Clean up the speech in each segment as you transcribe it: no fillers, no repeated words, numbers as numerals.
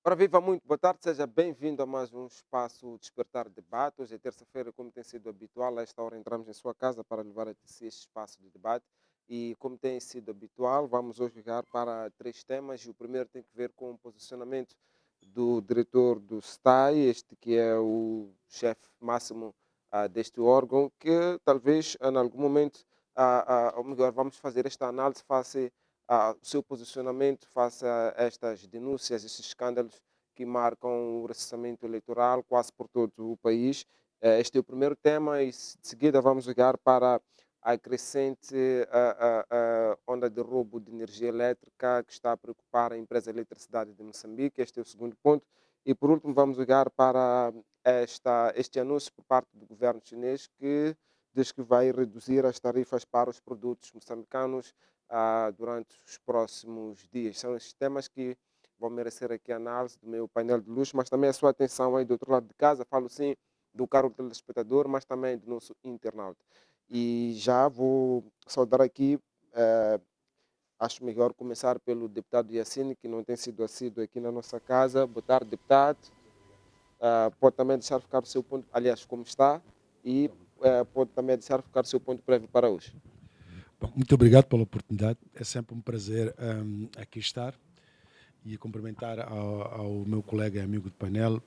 Ora, viva muito, boa tarde, seja bem-vindo a mais um espaço Despertar Debate. Hoje é terça-feira, como tem sido habitual, a esta hora entramos em sua casa para levar a si este espaço de debate. E como tem sido habitual, vamos hoje ligar para três temas. E o primeiro tem que ver com o posicionamento do diretor do STAI, este que é o chefe máximo deste órgão, que talvez em algum momento, ou melhor, vamos fazer esta análise face o seu posicionamento face a estas denúncias, estes escândalos que marcam o recessamento eleitoral quase por todo o país. Este é o primeiro tema e de seguida vamos olhar para a crescente onda de roubo de energia elétrica que está a preocupar a empresa de eletricidade de Moçambique. Este é o segundo ponto. E por último vamos olhar para este anúncio por parte do governo chinês que diz que vai reduzir as tarifas para os produtos moçambicanos durante os próximos dias. São esses temas que vão merecer aqui a análise do meu painel de luz, mas também a sua atenção aí do outro lado de casa. Falo sim do caro telespectador, mas também do nosso internauta. E já vou saudar aqui, eh, acho melhor começar pelo deputado Yassine, que não tem sido assíduo aqui na nossa casa. Boa tarde, deputado. Pode também deixar ficar o seu ponto, aliás, como está, e pode também deixar ficar o seu ponto prévio para hoje. Bom, muito obrigado pela oportunidade. É sempre um prazer aqui estar e cumprimentar ao meu colega e amigo de painel,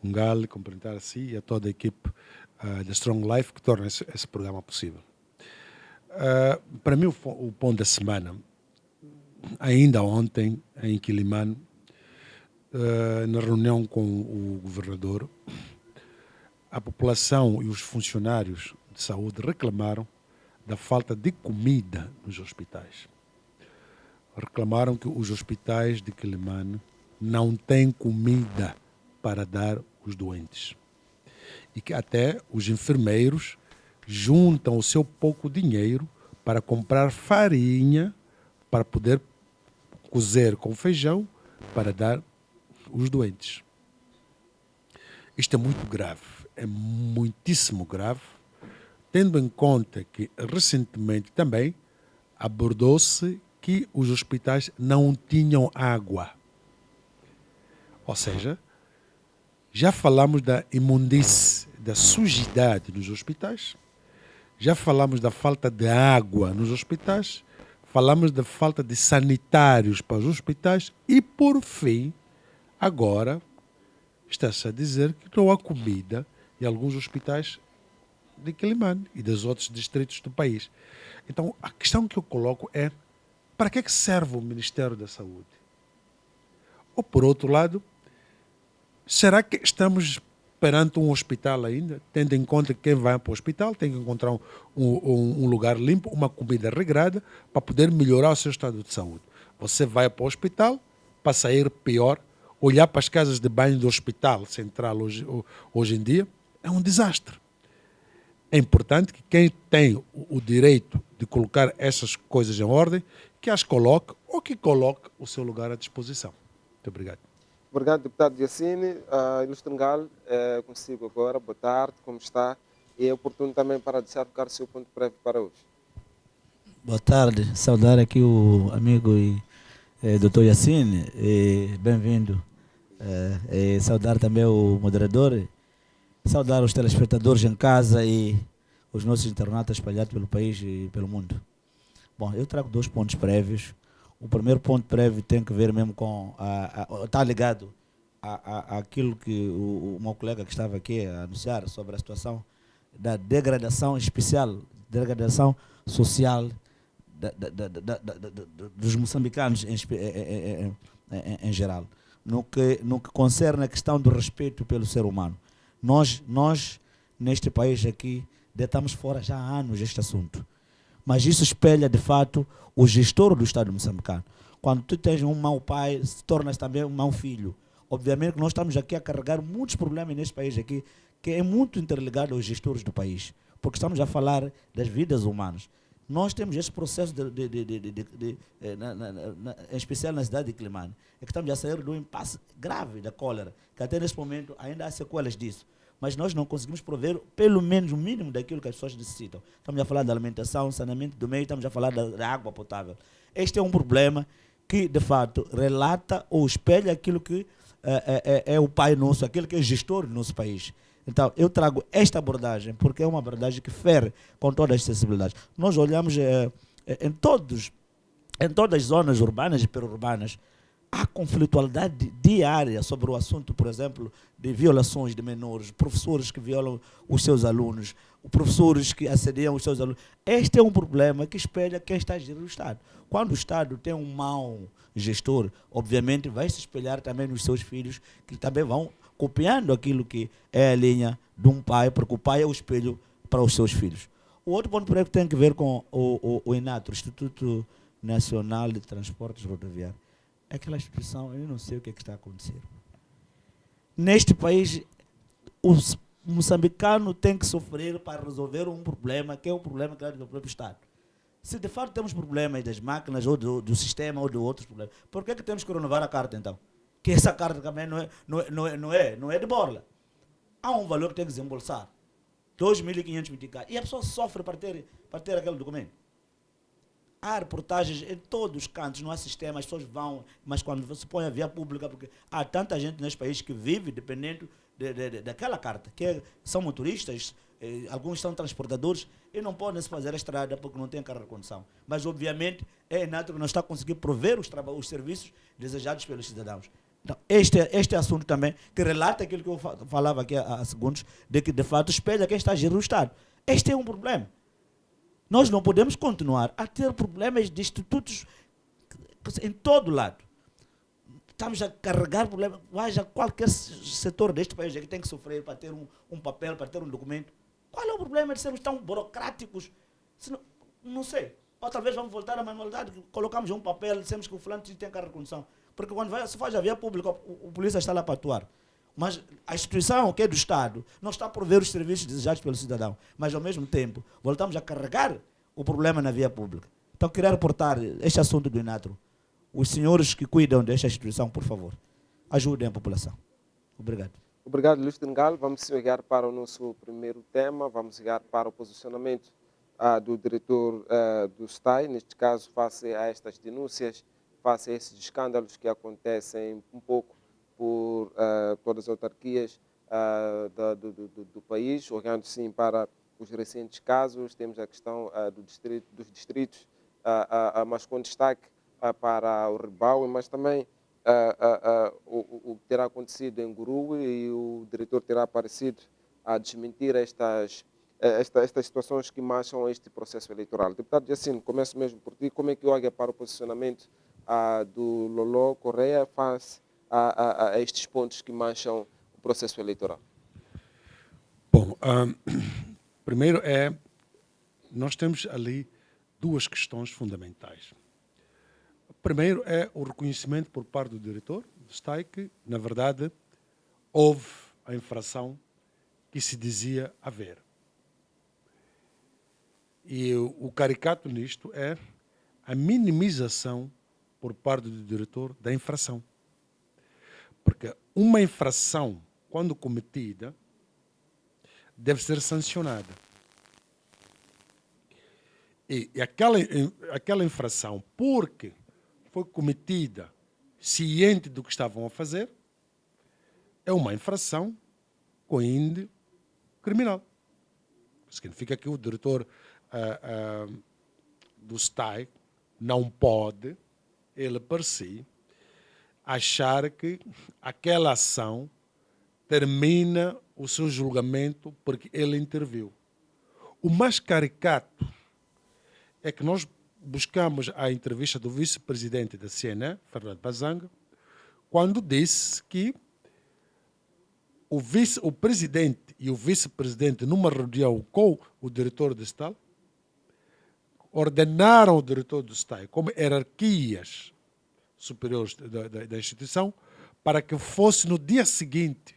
Ungal, cumprimentar a si e a toda a equipe da Strong Life que torna esse programa possível. Para mim, o ponto da semana, ainda ontem, em Quilimane, na reunião com o governador, a população e os funcionários de saúde reclamaram da falta de comida nos hospitais. Reclamaram que os hospitais de Quilimane não têm comida para dar aos doentes. E que até os enfermeiros juntam o seu pouco dinheiro para comprar farinha para poder cozer com feijão para dar aos doentes. Isto é muito grave, é muitíssimo grave, tendo em conta que recentemente também abordou-se que os hospitais não tinham água. Ou seja, já falamos da imundície, da sujidade nos hospitais, já falamos da falta de água nos hospitais, falamos da falta de sanitários para os hospitais e, por fim, agora está-se a dizer que não há comida em alguns hospitais de Quilimane e dos outros distritos do país. Então, a questão que eu coloco é: para que serve o Ministério da Saúde? Ou, por outro lado, será que estamos perante um hospital ainda, tendo em conta que quem vai para o hospital tem que encontrar um lugar limpo, uma comida regrada, para poder melhorar o seu estado de saúde? Você vai para o hospital para sair pior, olhar para as casas de banho do hospital central hoje em dia, é um desastre. É importante que quem tem o direito de colocar essas coisas em ordem, que as coloque ou que coloque o seu lugar à disposição. Muito obrigado. Obrigado, deputado Yassine. Ilustre Ngal, consigo agora. Boa tarde, como está? E é oportuno também para deixar ficar o seu ponto prévio para hoje. Boa tarde, saudar aqui o amigo e Dr. Yassine, bem-vindo. Saudar também o moderador, saudar os telespectadores em casa e os nossos internautas espalhados pelo país e pelo mundo. Bom, eu trago dois pontos prévios. O primeiro ponto prévio tem que ver mesmo com está ligado àquilo que o meu colega que estava aqui a anunciar sobre a situação da degradação especial, degradação social dos moçambicanos em geral, no que concerne a questão do respeito pelo ser humano. Nós neste país aqui, deitamos fora já há anos este assunto. Mas isso espelha, de fato, o gestor do Estado moçambicano. Quando tu tens um mau pai, tornas também um mau filho. Obviamente que nós estamos aqui a carregar muitos problemas neste país aqui, que é muito interligado aos gestores do país, porque estamos a falar das vidas humanas. Nós temos esse processo, em especial na cidade de Quilimane, é que estamos a sair de um impasse grave da cólera, que até nesse momento ainda há sequelas disso. Mas nós não conseguimos prover pelo menos o mínimo daquilo que as pessoas necessitam. Estamos a falar da alimentação, saneamento do meio, estamos a falar da água potável. Este é um problema que, de fato, relata ou espelha aquilo que é o pai nosso, aquele que é gestor do nosso país. Então, eu trago esta abordagem porque é uma abordagem que fere com todas as sensibilidades. Nós olhamos em todas as zonas urbanas e perurbanas, há conflitualidade diária sobre o assunto, por exemplo, de violações de menores, professores que violam os seus alunos, professores que assediam os seus alunos. Este é um problema que espelha quem está a gerir o Estado. Quando o Estado tem um mau gestor, obviamente vai se espelhar também nos seus filhos, que também vão copiando aquilo que é a linha de um pai, porque o pai é o espelho para os seus filhos. O outro ponto que tem que ver com o INATRO, Instituto Nacional de Transportes Rodoviários. Aquela instituição, eu não sei o que está a acontecer. Neste país, o moçambicano tem que sofrer para resolver um problema, que é um problema que é do próprio Estado. Se de fato temos problemas das máquinas, ou do sistema, ou de outros problemas, por que temos que renovar a carta, então? Que essa carta também não é de borla. Há um valor que tem que desembolsar. 2.500 meticais. E a pessoa sofre para ter aquele documento. Há reportagens em todos os cantos, não há sistema, as pessoas vão, mas quando você põe a via pública, porque há tanta gente neste país que vive dependendo daquela carta, são motoristas, alguns são transportadores e não podem se fazer a estrada porque não tem carro de condução. Mas, obviamente, é inato que não está a conseguir prover os serviços desejados pelos cidadãos. Então, este assunto também, que relata aquilo que eu falava aqui há segundos, de que, de fato, espelha quem está a gerir o Estado. Este é um problema. Nós não podemos continuar a ter problemas de institutos em todo lado. Estamos a carregar problemas, haja qualquer setor deste país que tem que sofrer para ter um papel, para ter um documento. Qual é o problema de sermos tão burocráticos? Não sei. Ou talvez vamos voltar à manualidade, colocamos um papel, dissemos que o fulano tem carro de condução. Porque quando se faz a via pública, o polícia está lá para atuar. Mas a instituição, que é do Estado, não está a prover os serviços desejados pelo cidadão. Mas, ao mesmo tempo, voltamos a carregar o problema na via pública. Então, queria reportar este assunto do INATRO. Os senhores que cuidam desta instituição, por favor, ajudem a população. Obrigado. Obrigado, Luís Dengal. Vamos chegar para o nosso primeiro tema. Vamos chegar para o posicionamento do diretor do STAI, neste caso, face a estas denúncias, face a esses escândalos que acontecem um pouco por todas as autarquias do país, olhando sim para os recentes casos. Temos a questão dos distritos, mas com destaque para o Ribaue, mas também o que terá acontecido em Gurue, e o diretor terá aparecido a desmentir estas situações que marcham este processo eleitoral. Deputado Jacino, começo mesmo por ti. Como é que olha para o posicionamento do Lolo Correia face a estes pontos que mancham o processo eleitoral? Bom, primeiro nós temos ali duas questões fundamentais. Primeiro é o reconhecimento por parte do diretor do STAI que, na verdade, houve a infração que se dizia haver. E o caricato nisto é a minimização por parte do diretor da infração. Porque uma infração, quando cometida, deve ser sancionada. E aquela infração, porque foi cometida ciente do que estavam a fazer, é uma infração com índice criminal. Significa que o diretor do STAI não pode, ele por si, achar que aquela ação termina o seu julgamento porque ele interviu. O mais caricato é que nós buscamos a entrevista do vice-presidente da CNN, Fernando Bazanga, quando disse que o presidente e o vice-presidente, numa reunião com o diretor do STAI, ordenaram o diretor do STAI como hierarquias superiores da instituição para que fosse no dia seguinte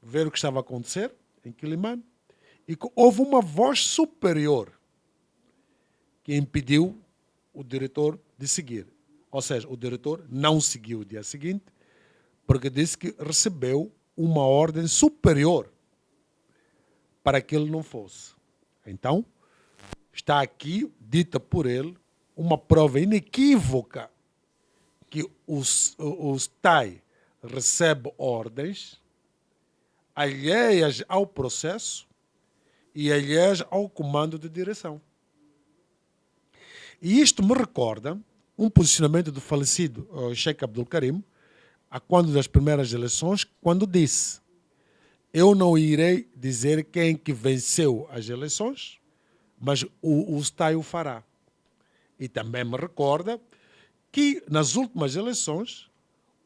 ver o que estava a acontecer em Quilimane, e que houve uma voz superior que impediu o diretor de seguir. Ou seja, o diretor não seguiu o dia seguinte porque disse que recebeu uma ordem superior para que ele não fosse. Então, está aqui, dita por ele, uma prova inequívoca que o STAI recebe ordens alheias ao processo e alheias ao comando de direção. E isto me recorda um posicionamento do falecido Sheikh Abdul Karim, a quando das primeiras eleições, quando disse: eu não irei dizer quem que venceu as eleições, mas o STAI o fará. E também me recorda que nas últimas eleições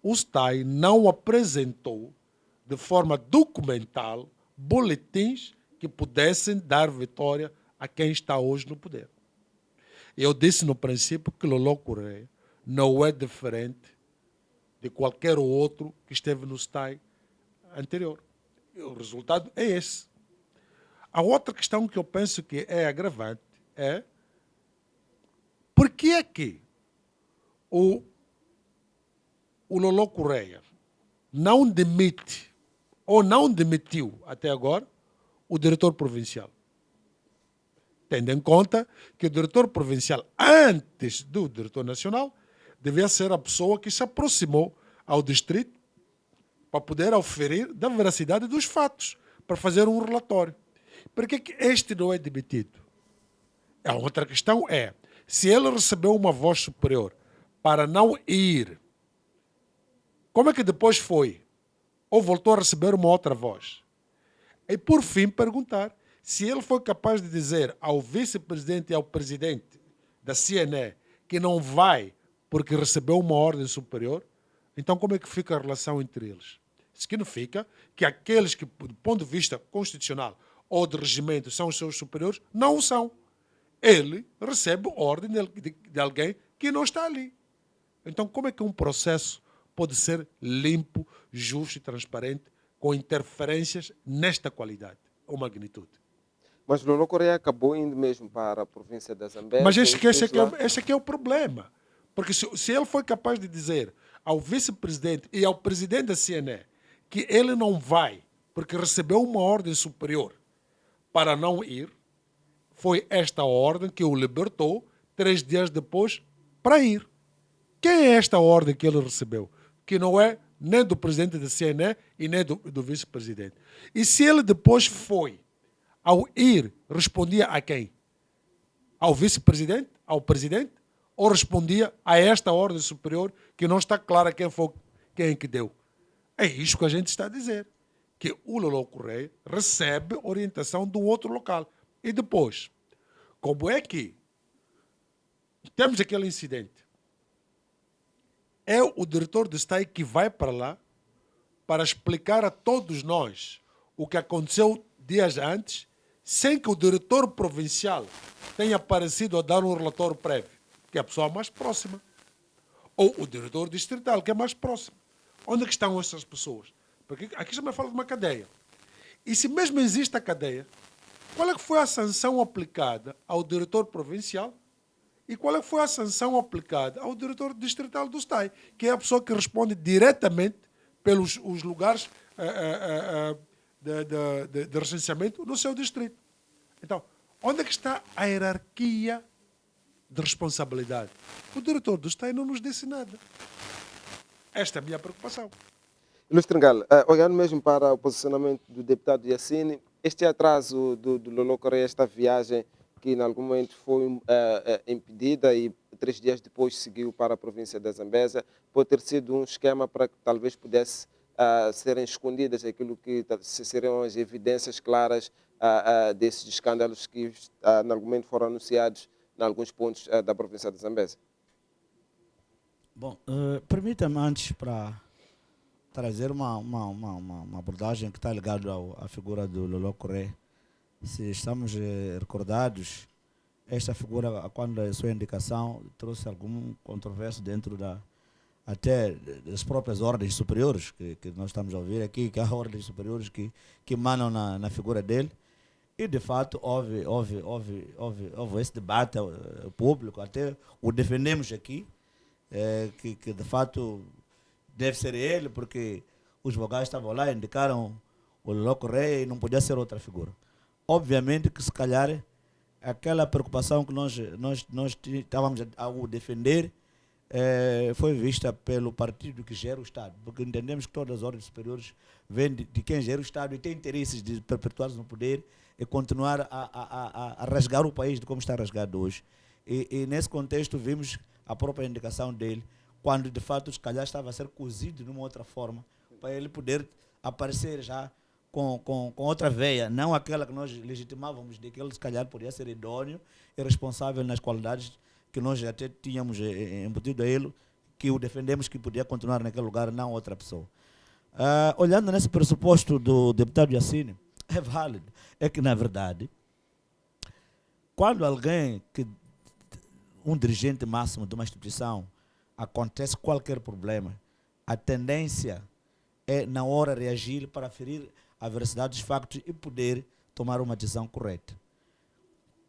o STAI não apresentou de forma documental boletins que pudessem dar vitória a quem está hoje no poder. Eu disse no princípio que Lolo Correia não é diferente de qualquer outro que esteve no STAI anterior. E o resultado é esse. A outra questão que eu penso que é agravante é por que é que o Lolo Correia não demite ou não demitiu até agora o diretor provincial? Tendo em conta que o diretor provincial, antes do diretor nacional, devia ser a pessoa que se aproximou ao distrito para poder oferir da veracidade dos fatos, para fazer um relatório. Por que este não é demitido? A outra questão é, se ele recebeu uma voz superior para não ir, como é que depois foi? Ou voltou a receber uma outra voz? E por fim perguntar se ele foi capaz de dizer ao vice-presidente e ao presidente da CNE que não vai porque recebeu uma ordem superior, então como é que fica a relação entre eles? Significa que aqueles que, do ponto de vista constitucional ou de regimento, são os seus superiores, não o são. Ele recebe ordem de alguém que não está ali. Então como é que um processo pode ser limpo, justo e transparente com interferências nesta qualidade ou magnitude? Mas Lolo Correia acabou indo mesmo para a província da Zambésia. Mas e esse fez lá. é o problema. Porque se ele foi capaz de dizer ao vice-presidente e ao presidente da CNE que ele não vai porque recebeu uma ordem superior para não ir, foi esta ordem que o libertou 3 dias depois para ir. Quem é esta ordem que ele recebeu? Que não é nem do presidente da CNE e nem do vice-presidente. E se ele depois foi, ao ir, respondia a quem? Ao vice-presidente? Ao presidente? Ou respondia a esta ordem superior que não está clara quem que deu? É isso que a gente está a dizer. Que o Lolo Correia recebe orientação do outro local. E depois, como é que temos aquele incidente? É o diretor de STAI que vai para lá para explicar a todos nós o que aconteceu dias antes, sem que o diretor provincial tenha aparecido a dar um relatório prévio, que é a pessoa mais próxima. Ou o diretor distrital, que é mais próximo. Onde é que estão essas pessoas? Porque aqui já me fala de uma cadeia. E se mesmo existe a cadeia, qual é que foi a sanção aplicada ao diretor provincial e qual é que foi a sanção aplicada ao diretor distrital do STAI, que é a pessoa que responde diretamente pelos os lugares de recenseamento no seu distrito? Então, onde é que está a hierarquia de responsabilidade? O diretor do STAI não nos disse nada. Esta é a minha preocupação. Ilustre Ngal, olhando mesmo para o posicionamento do deputado Yassine, este atraso do Lolo Correia, esta viagem que em algum momento foi impedida e 3 dias depois seguiu para a província da Zambésia, pode ter sido um esquema para que talvez pudesse serem escondidas aquilo que seriam as evidências claras desses escândalos que em algum momento foram anunciados em alguns pontos da província da Zambésia. Bom, permita-me antes para trazer uma abordagem que está ligada à figura do Lolo Correia. Se estamos recordados, esta figura, quando a sua indicação trouxe algum controvérsia dentro até das próprias ordens superiores que nós estamos a ouvir aqui, que há ordens superiores que emanam na figura dele. E, de fato, houve esse debate público, até o defendemos aqui, que de fato deve ser ele, porque os vogais estavam lá, indicaram o Lolo Correia e não podia ser outra figura. Obviamente que, se calhar, aquela preocupação que nós estávamos a defender foi vista pelo partido que gera o Estado, porque entendemos que todas as ordens superiores vêm de quem gera o Estado e tem interesses de perpetuar-se no poder e continuar a rasgar o país de como está rasgado hoje. E nesse contexto vimos a própria indicação dele, quando de fato se calhar estava a ser cozido de uma outra forma, para ele poder aparecer já com outra veia, não aquela que nós legitimávamos de que ele se calhar podia ser idôneo e responsável nas qualidades que nós até tínhamos embutido a ele, que o defendemos que podia continuar naquele lugar, não outra pessoa. Olhando nesse pressuposto do deputado Yassine, é válido. É que, na verdade, quando alguém, um dirigente máximo de uma instituição, acontece qualquer problema, a tendência é, na hora, reagir para ferir a veracidade dos factos e poder tomar uma decisão correta.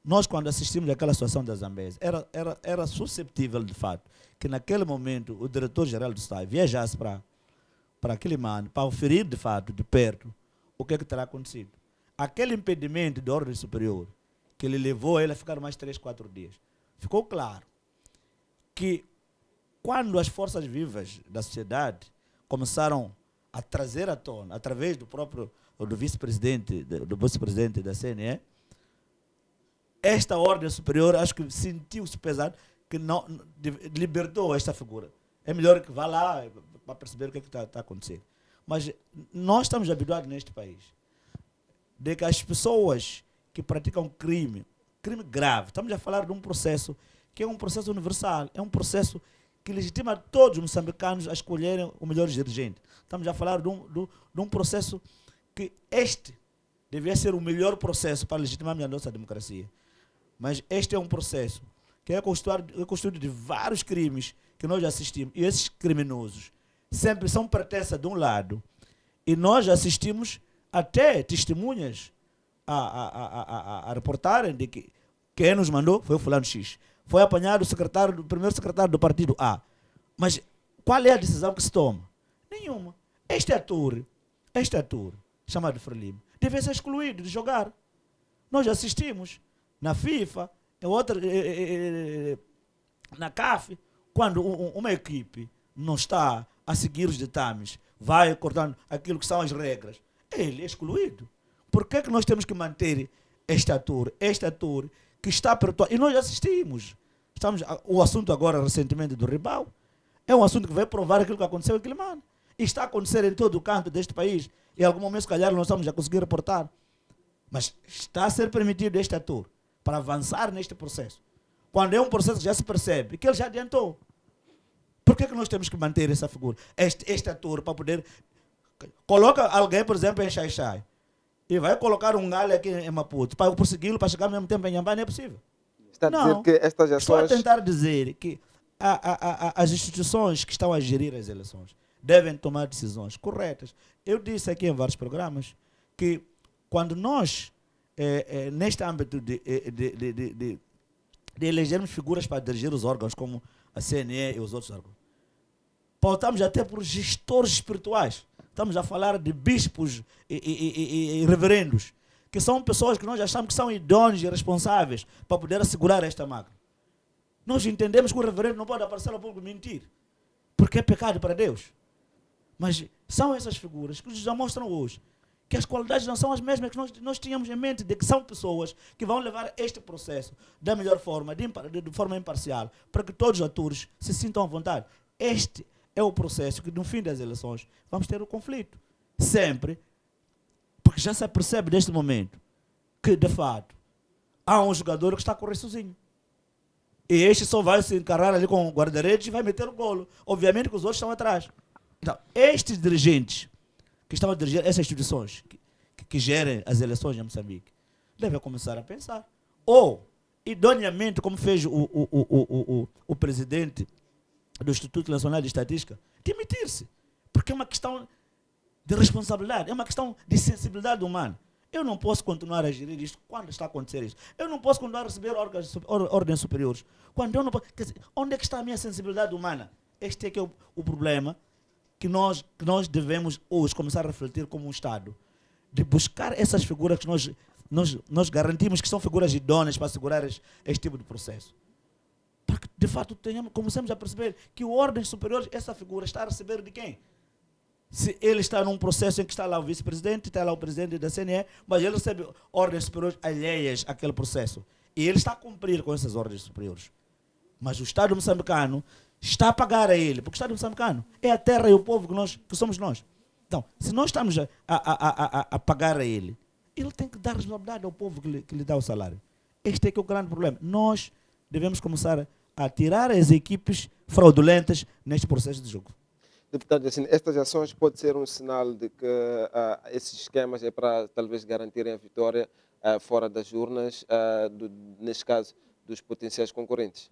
Nós, quando assistimos àquela situação da Zambésia, era susceptível, de fato, que naquele momento o diretor-geral do Estado viajasse para aquele mano, para oferir, de fato, de perto, o que terá acontecido. Aquele impedimento de ordem superior, que ele levou ele a ficar mais 3, 4 dias, ficou claro que quando as forças vivas da sociedade começaram a trazer à tona, através do vice-presidente da CNE, esta ordem superior, acho que sentiu-se pesado, que não libertou esta figura. É melhor que vá lá para perceber o que está acontecendo. Mas nós estamos habituados neste país de que as pessoas que praticam crime grave, estamos a falar de um processo que é um processo universal, é um processo que legitima todos os moçambicanos a escolherem o melhor dirigente. Estamos a falar de um processo que devia ser o melhor processo para legitimar a nossa democracia. Mas este é um processo que é constituído de vários crimes que nós assistimos. E esses criminosos sempre são pertença de um lado. E nós assistimos até testemunhas a reportarem de que quem nos mandou foi o fulano X. Foi apanhado o primeiro secretário do partido A. Mas qual é a decisão que se toma? Nenhuma. Este ator, chamado Frelimo, deve ser excluído de jogar. Nós assistimos na FIFA, na CAF, quando uma equipe não está a seguir os ditames, vai cortando aquilo que são as regras, ele é excluído. Por que nós temos que manter este ator que está perpetuado? E nós assistimos. O assunto agora, recentemente, do Ribal, é um assunto que vai provar aquilo que aconteceu em Quilimane. E está a acontecer em todo o canto deste país. Em algum momento, se calhar, nós estamos a conseguir reportar. Mas está a ser permitido este ator para avançar neste processo. Quando é um processo que já se percebe que ele já adiantou. Por que nós temos que manter essa figura? Este ator, para poder... Coloca alguém, por exemplo, em Xai-Xai, e vai colocar um galho aqui em Maputo, para persegui-lo, para chegar ao mesmo tempo em Nhambane, não é possível. Está a dizer que estas ações... Estou a tentar dizer que as instituições que estão a gerir as eleições devem tomar decisões corretas. Eu disse aqui em vários programas que quando nós, neste âmbito de elegermos figuras para dirigir os órgãos, como a CNE e os outros órgãos, pautamos até por gestores espirituais. Estamos a falar de bispos e reverendos, que são pessoas que nós achamos que são idôneos e responsáveis para poder assegurar esta máquina. Nós entendemos que o reverendo não pode aparecer ao público e mentir, porque é pecado para Deus. Mas são essas figuras que nos demonstram hoje que as qualidades não são as mesmas que nós tínhamos em mente, de que são pessoas que vão levar este processo da melhor forma, de forma imparcial, para que todos os atores se sintam à vontade. Este é o processo que, no fim das eleições, vamos ter o conflito. Sempre. Porque já se percebe neste momento que, de fato, há um jogador que está a correr sozinho. E este só vai se encarar ali com o guarda-redes e vai meter o golo. Obviamente que os outros estão atrás. Então, estes dirigentes que estão a dirigir essas instituições que gerem as eleições em Moçambique devem começar a pensar. Ou, idoneamente, como fez o presidente do Instituto Nacional de Estatística, demitir-se. Porque é uma questão de responsabilidade, é uma questão de sensibilidade humana. Eu não posso continuar a gerir isto quando está a acontecer isto. Eu não posso continuar a receber ordens superiores. Quando eu não posso, quer dizer, onde é que está a minha sensibilidade humana? Este é que é o problema que nós devemos hoje começar a refletir como um Estado. De buscar essas figuras que nós garantimos que são figuras idôneas para assegurar este tipo de processo. Para que de fato comecemos a perceber que o ordens superiores, essa figura está a receber de quem? Se ele está num processo em que está lá o vice-presidente, está lá o presidente da CNE, mas ele recebe ordens superiores alheias àquele processo. E ele está a cumprir com essas ordens superiores. Mas o Estado moçambicano está a pagar a ele, porque o Estado moçambicano é a terra e o povo que somos nós. Então, se nós estamos a pagar a ele, ele tem que dar responsabilidade ao povo que lhe dá o salário. Este é que é o grande problema. Nós devemos começar a tirar as equipes fraudulentas neste processo de jogo. Deputado, assim, estas ações podem ser um sinal de que esses esquemas é para talvez garantirem a vitória fora das urnas, neste caso, dos potenciais concorrentes.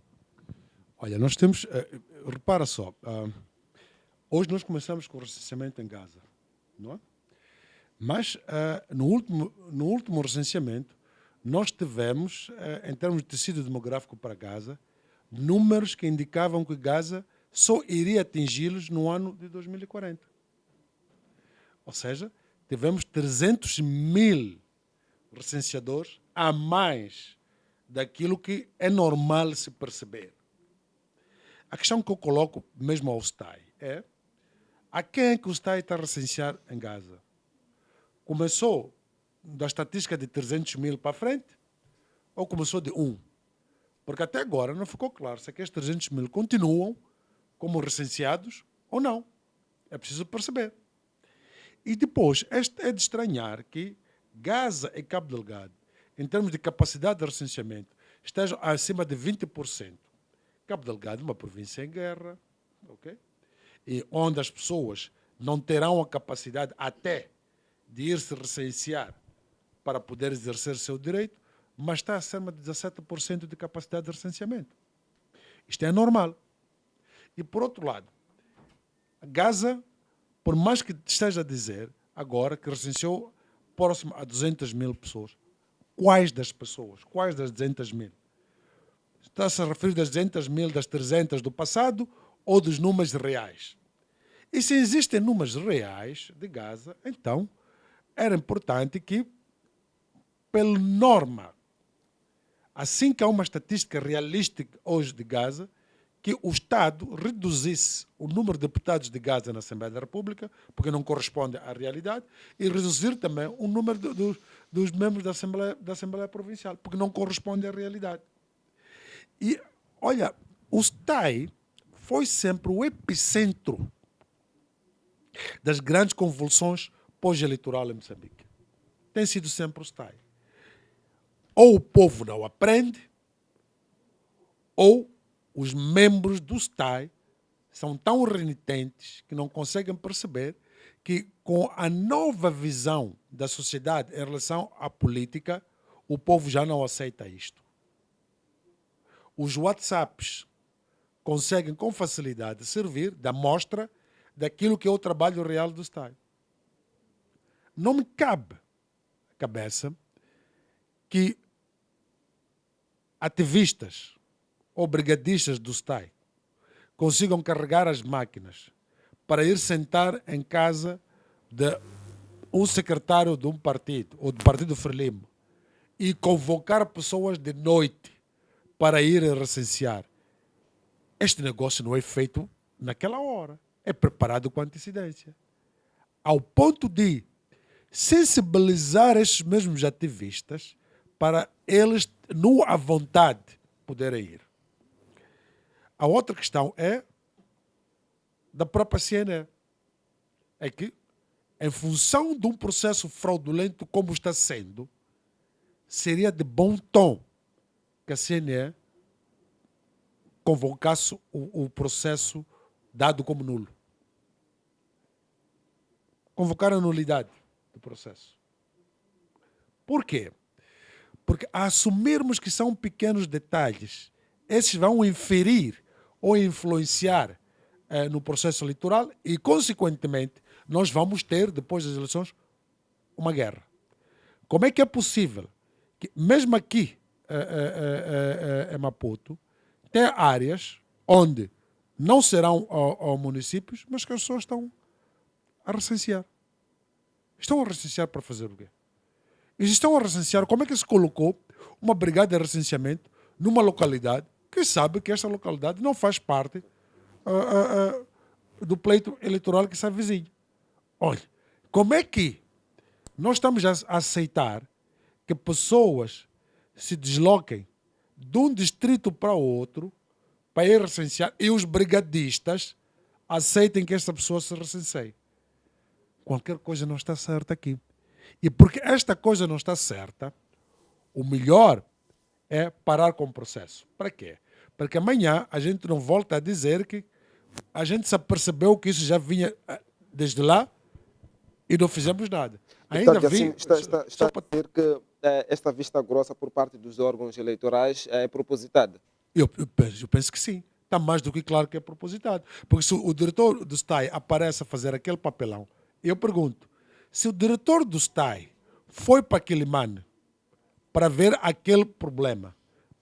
Olha, nós temos, repara só, hoje nós começamos com o recenseamento em Gaza, não é? Mas no último recenseamento, nós tivemos, em termos de tecido demográfico para Gaza, números que indicavam que Gaza só iria atingi-los no ano de 2040. Ou seja, tivemos 300 mil recenseadores a mais daquilo que é normal se perceber. A questão que eu coloco mesmo ao STAI é: a quem é que o STAI está a recensear em Gaza? Começou da estatística de 300 mil para frente ou começou de 1? Porque até agora não ficou claro se aqueles 300 mil continuam como recenseados ou não. É preciso perceber. E depois, é de estranhar que Gaza e Cabo Delgado, em termos de capacidade de recenseamento, estejam acima de 20%. Cabo Delgado é uma província em guerra, okay? E onde as pessoas não terão a capacidade até de ir se recensear para poder exercer seu direito, mas está acima de 17% de capacidade de recenseamento. Isto é normal. E, por outro lado, Gaza, por mais que esteja a dizer agora que recenseou próximo a 200 mil pessoas, quais das pessoas? Quais das 200 mil? Está-se a referir das 200 mil, das 300 do passado ou dos números reais? E se existem números reais de Gaza, então era importante que, pela norma, assim que há uma estatística realística hoje de Gaza, que o Estado reduzisse o número de deputados de Gaza na Assembleia da República, porque não corresponde à realidade, e reduzir também o número dos membros da Assembleia Provincial, porque não corresponde à realidade. E, olha, o STAI foi sempre o epicentro das grandes convulsões pós-eleitoral em Moçambique. Tem sido sempre o STAI. Ou o povo não aprende, ou os membros do STAI são tão renitentes que não conseguem perceber que, com a nova visão da sociedade em relação à política, o povo já não aceita isto. Os WhatsApps conseguem com facilidade servir da mostra daquilo que é o trabalho real do STAI. Não me cabe a cabeça que ativistas ou brigadistas do STAI consigam carregar as máquinas para ir sentar em casa de um secretário de um partido, ou do Partido Frelimo, e convocar pessoas de noite para ir recensear. Este negócio não é feito naquela hora, é preparado com antecedência. Ao ponto de sensibilizar estes mesmos ativistas para eles, nu à vontade, poderem ir. A outra questão é da própria CNE. É que, em função de um processo fraudulento como está sendo, seria de bom tom que a CNE convocasse o processo dado como nulo. Convocar a nulidade do processo. Por quê? Porque, a assumirmos que são pequenos detalhes, esses vão inferir ou influenciar no processo eleitoral e, consequentemente, nós vamos ter, depois das eleições, uma guerra. Como é que é possível que, mesmo aqui em Maputo, tem áreas onde não serão municípios, mas que as pessoas estão a recensear. Estão a recensear para fazer o quê? E se estão a recensear, como é que se colocou uma brigada de recenseamento numa localidade que sabe que esta localidade não faz parte do pleito eleitoral que se avizinha. Olha, como é que nós estamos a aceitar que pessoas se desloquem de um distrito para outro para ir recensear e os brigadistas aceitem que essa pessoa se recenseie? Qualquer coisa não está certa aqui. E porque esta coisa não está certa, o melhor é parar com o processo. Para quê? Para que amanhã a gente não volte a dizer que a gente se apercebeu que isso já vinha desde lá e não fizemos nada. Ainda Portanto, vi... assim, está a dizer que esta vista grossa por parte dos órgãos eleitorais é propositada. Eu penso que sim. Está mais do que claro que é propositado. Porque se o diretor do STAI aparece a fazer aquele papelão, eu pergunto, se o diretor do STAI foi para Quilimane para ver aquele problema,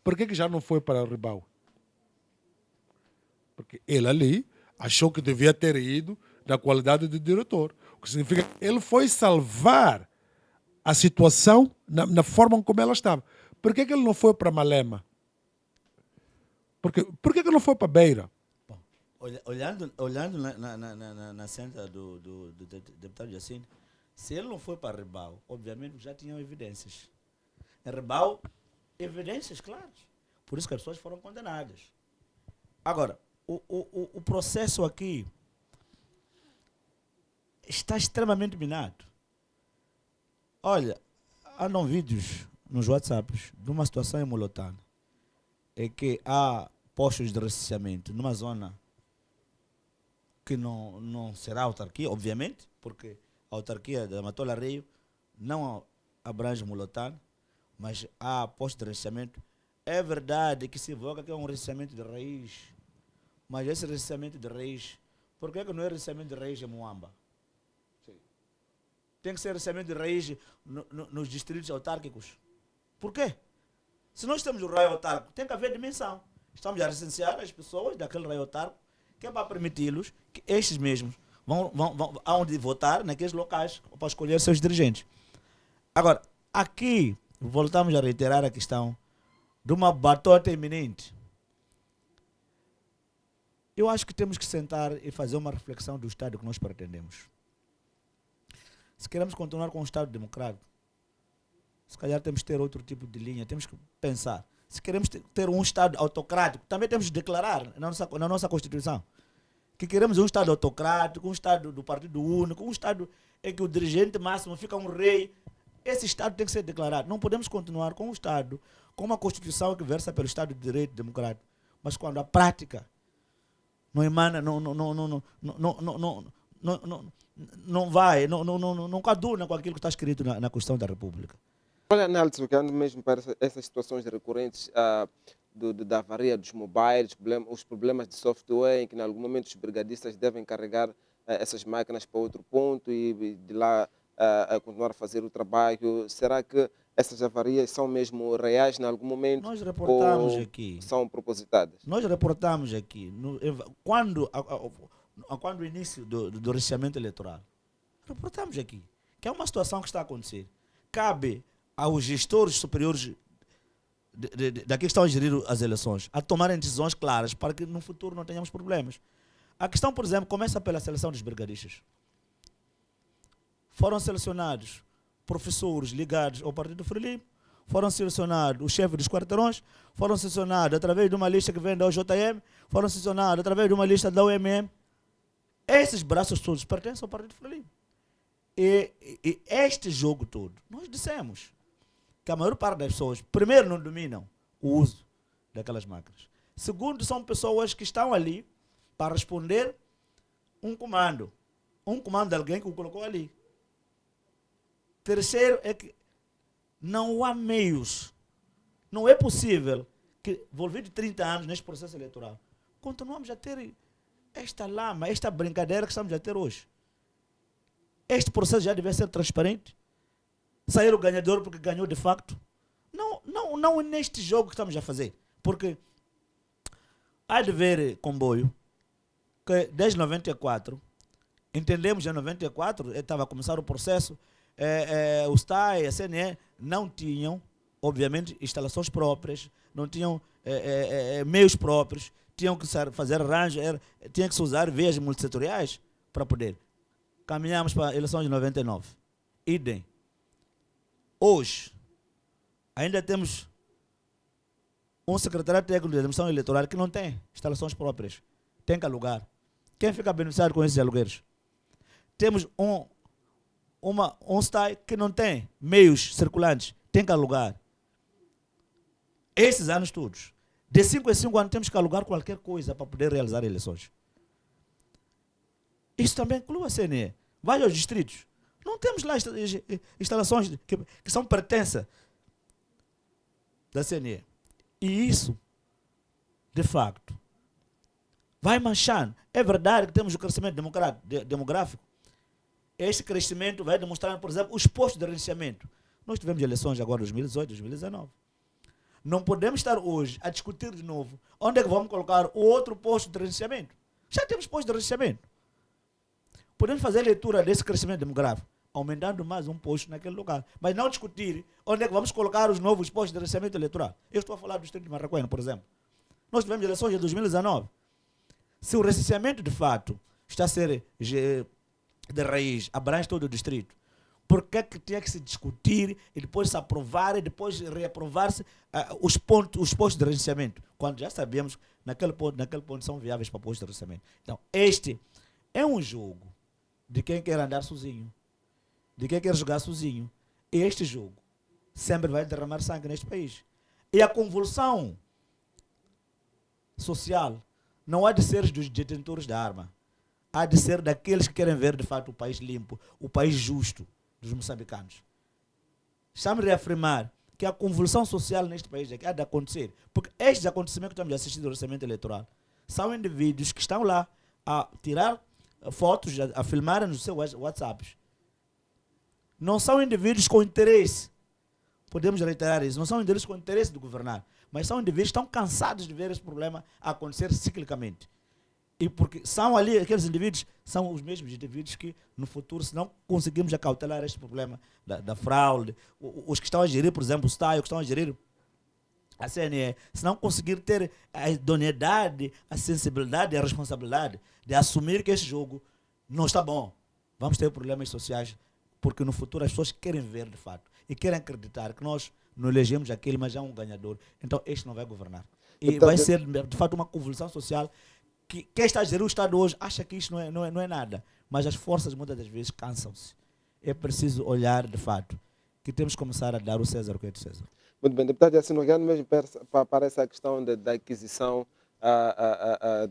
por que já não foi para o Ribau? Porque ele ali achou que devia ter ido na qualidade de diretor. O que significa que ele foi salvar a situação na forma como ela estava. Por que ele não foi para Malema? Por que ele não foi para Beira? Bom, olhando na senta do deputado Jacine, se ele não foi para Ribau, obviamente já tinham evidências. Em Ribau, evidências claras. Por isso que as pessoas foram condenadas. Agora, o processo aqui está extremamente minado. Olha, andam vídeos nos WhatsApps de uma situação em Molotano, é que há postos de recenseamento numa zona que não será autarquia, obviamente, porque a autarquia da Matola Rio não abrange Molotano, mas há postos de recenseamento. É verdade que se invoca que é um recenseamento de raiz, mas esse recenseamento de raiz, por que não é recenseamento de raiz em Moamba? Tem que ser recenseamento de raiz nos distritos autárquicos. Por quê? Se nós temos o raio autárquico, tem que haver dimensão. Estamos a recensear as pessoas daquele raio autárquico, que é para permiti-los que estes mesmos vão aonde votar naqueles locais para escolher seus dirigentes. Agora, aqui voltamos a reiterar a questão de uma batota iminente. Eu acho que temos que sentar e fazer uma reflexão do Estado que nós pretendemos. Se queremos continuar com um Estado democrático, se calhar temos que ter outro tipo de linha, temos que pensar. Se queremos ter um Estado autocrático, também temos que declarar na nossa Constituição que queremos um Estado autocrático, um Estado do Partido Único, um Estado em que o dirigente máximo fica um rei. Esse Estado tem que ser declarado. Não podemos continuar com um Estado, com uma Constituição que versa pelo Estado de Direito Democrático, mas quando a prática não emana, não coaduna com aquilo que está escrito na Constituição da República. Olha, análise, olhando mesmo para essas situações recorrentes da avaria dos mobiles, os problemas de software, em que em algum momento os brigadistas devem carregar essas máquinas para outro ponto e de lá continuar a fazer o trabalho. Será que essas avarias são mesmo reais em algum momento? Nós reportamos ou aqui. São propositadas? Nós reportamos aqui, quando o início do recenseamento eleitoral, reportamos aqui que é uma situação que está a acontecer. Cabe aos gestores superiores daqui que estão a gerir as eleições a tomarem decisões claras para que no futuro não tenhamos problemas. A questão, por exemplo, começa pela seleção dos brigadistas. Foram selecionados professores ligados ao Partido Frelimo, foram selecionados os chefes dos quarteirões, foram selecionados através de uma lista que vem da OJM, foram selecionados através de uma lista da UMM. Esses braços todos pertencem ao Partido Frelimo. E este jogo todo, nós dissemos que a maior parte das pessoas, primeiro, não dominam o uso daquelas máquinas. Segundo, são pessoas que estão ali para responder um comando de alguém que o colocou ali. Terceiro é que não há meios, não é possível que, envolvido 30 anos neste processo eleitoral, continuamos a ter esta lama, esta brincadeira que estamos a ter hoje. Este processo já deve ser transparente. Sair o ganhador porque ganhou de facto. Não é neste jogo que estamos a fazer. Porque há de ver, comboio, que desde 94, entendemos em 94, estava a começar o processo, o STAI, a CNE, não tinham, obviamente, instalações próprias, não tinham meios próprios, tinham que fazer arranjos, tinha que se usar vias multissetoriais para poder. Caminhamos para a eleição de 99. Idem. Hoje, ainda temos um secretário técnico de admissão eleitoral que não tem instalações próprias. Tem que alugar. Quem fica beneficiado com esses alugueiros? Temos um STAI que não tem meios circulantes. Tem que alugar. Esses anos todos. De 5 em 5 anos temos que alugar qualquer coisa para poder realizar eleições. Isso também inclui a CNE. Vai aos distritos. Não temos lá instalações que são pertença da CNE. E isso, de facto, vai manchando. É verdade que temos o crescimento demográfico. Este crescimento vai demonstrar, por exemplo, os postos de regenciamento. Nós tivemos eleições agora em 2018, 2019. Não podemos estar hoje a discutir de novo onde é que vamos colocar o outro posto de regenciamento. Já temos posto de regenciamento. Podemos fazer a leitura desse crescimento demográfico, aumentando mais um posto naquele lugar. Mas não discutir onde é que vamos colocar os novos postos de regenciamento eleitoral. Eu estou a falar do distrito de Marraquena, por exemplo. Nós tivemos eleições em 2019. Se o recenseamento, de fato, está a ser de raiz, abrange todo o distrito, por que é que tinha que se discutir e depois se aprovar e depois reaprovar-se os postos de regenciamento, quando já sabíamos naquele ponto são viáveis para postos de regenciamento. Então, este é um jogo de quem quer andar sozinho, de quem quer jogar sozinho. E este jogo sempre vai derramar sangue neste país. E a convulsão social não há de ser dos detentores da arma, há de ser daqueles que querem ver de fato o país limpo, o país justo dos moçambicanos. Estamos a reafirmar que a convulsão social neste país é que há de acontecer, porque estes acontecimentos que estamos a assistir do orçamento eleitoral são indivíduos que estão lá a tirar fotos, a filmar nos seus WhatsApps. Não são indivíduos com interesse, podemos reiterar isso, não são indivíduos com interesse de governar, mas são indivíduos que estão cansados de ver esse problema acontecer ciclicamente. E porque são ali, aqueles indivíduos, são os mesmos indivíduos que no futuro, se não conseguirmos acautelar este problema da fraude, os que estão a gerir, por exemplo, o STAI, os que estão a gerir a CNE, se não conseguir ter a idoneidade, a sensibilidade e a responsabilidade de assumir que este jogo não está bom, vamos ter problemas sociais, porque no futuro as pessoas querem ver de fato e querem acreditar que nós não elegemos aquele, mas já é um ganhador. Então este não vai governar. E vai ser de fato uma convulsão social que quem está a gerir o Estado hoje acha que isto não é nada, mas as forças muitas das vezes cansam-se. É preciso olhar de fato que temos que começar a dar o César o que é do César. Muito bem, deputado Yassine, olhando mesmo para essa questão da aquisição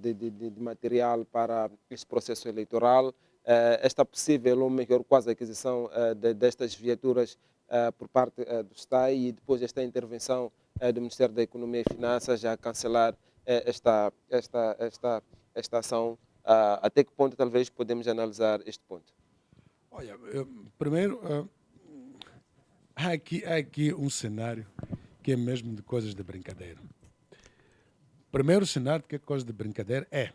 de material para este processo eleitoral, esta possível ou melhor quase aquisição destas viaturas por parte do STAI e depois esta intervenção do Ministério da Economia e Finanças a cancelar esta ação, até que ponto talvez podemos analisar este ponto? Olha, primeiro, há aqui um cenário que é mesmo de coisas de brincadeira. Primeiro cenário que é coisa de brincadeira é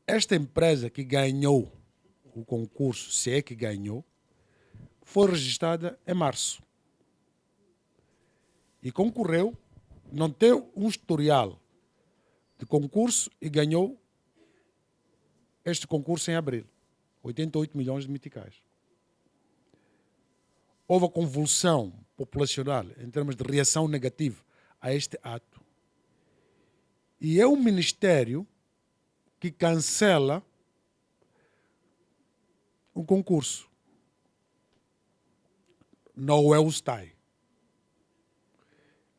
esta empresa que ganhou o concurso, se é que ganhou, foi registrada em março e concorreu, não tem um historial de concurso e ganhou este concurso em abril, 88 milhões de meticais. Houve a convulsão populacional em termos de reação negativa a este ato. E é o Ministério que cancela um concurso. Não é o STAI.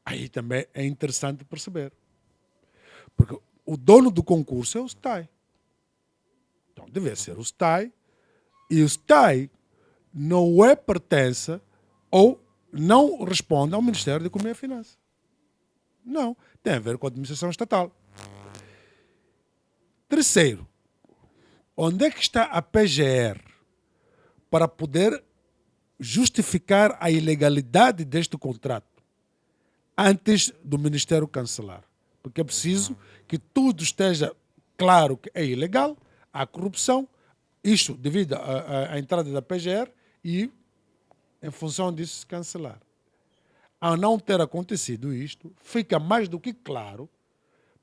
Aí também é interessante perceber. Porque o dono do concurso é o STAI. Então deve ser o STAI. E o STAI não pertence ou não responde ao Ministério da Economia e Finanças. Não. Tem a ver com a administração estatal. Terceiro, onde é que está a PGR para poder justificar a ilegalidade deste contrato antes do Ministério cancelar? Porque é preciso que tudo esteja claro que é ilegal, há corrupção, isto devido à entrada da PGR e, em função disso, se cancelar. Ao não ter acontecido isto, fica mais do que claro,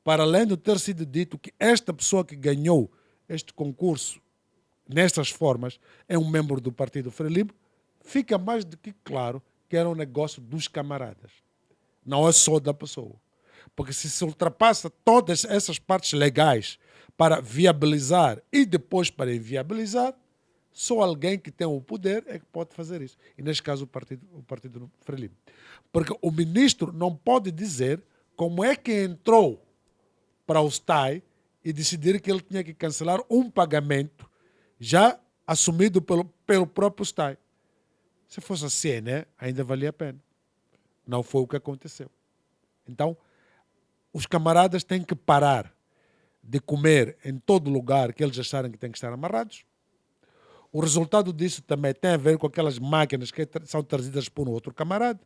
para além de ter sido dito que esta pessoa que ganhou este concurso nestas formas é um membro do Partido Frelimo, fica mais do que claro que era um negócio dos camaradas. Não é só da pessoa. Porque se ultrapassa todas essas partes legais para viabilizar e depois para inviabilizar, só alguém que tem o poder é que pode fazer isso. E neste caso o partido Frelimo. Porque o ministro não pode dizer como é que entrou para o STAI e decidir que ele tinha que cancelar um pagamento já assumido pelo próprio STAI. Se fosse assim, né, ainda valia a pena. Não foi o que aconteceu. Então, os camaradas têm que parar de comer em todo lugar que eles acharem que têm que estar amarrados. O resultado disso também tem a ver com aquelas máquinas que são trazidas por um outro camarada.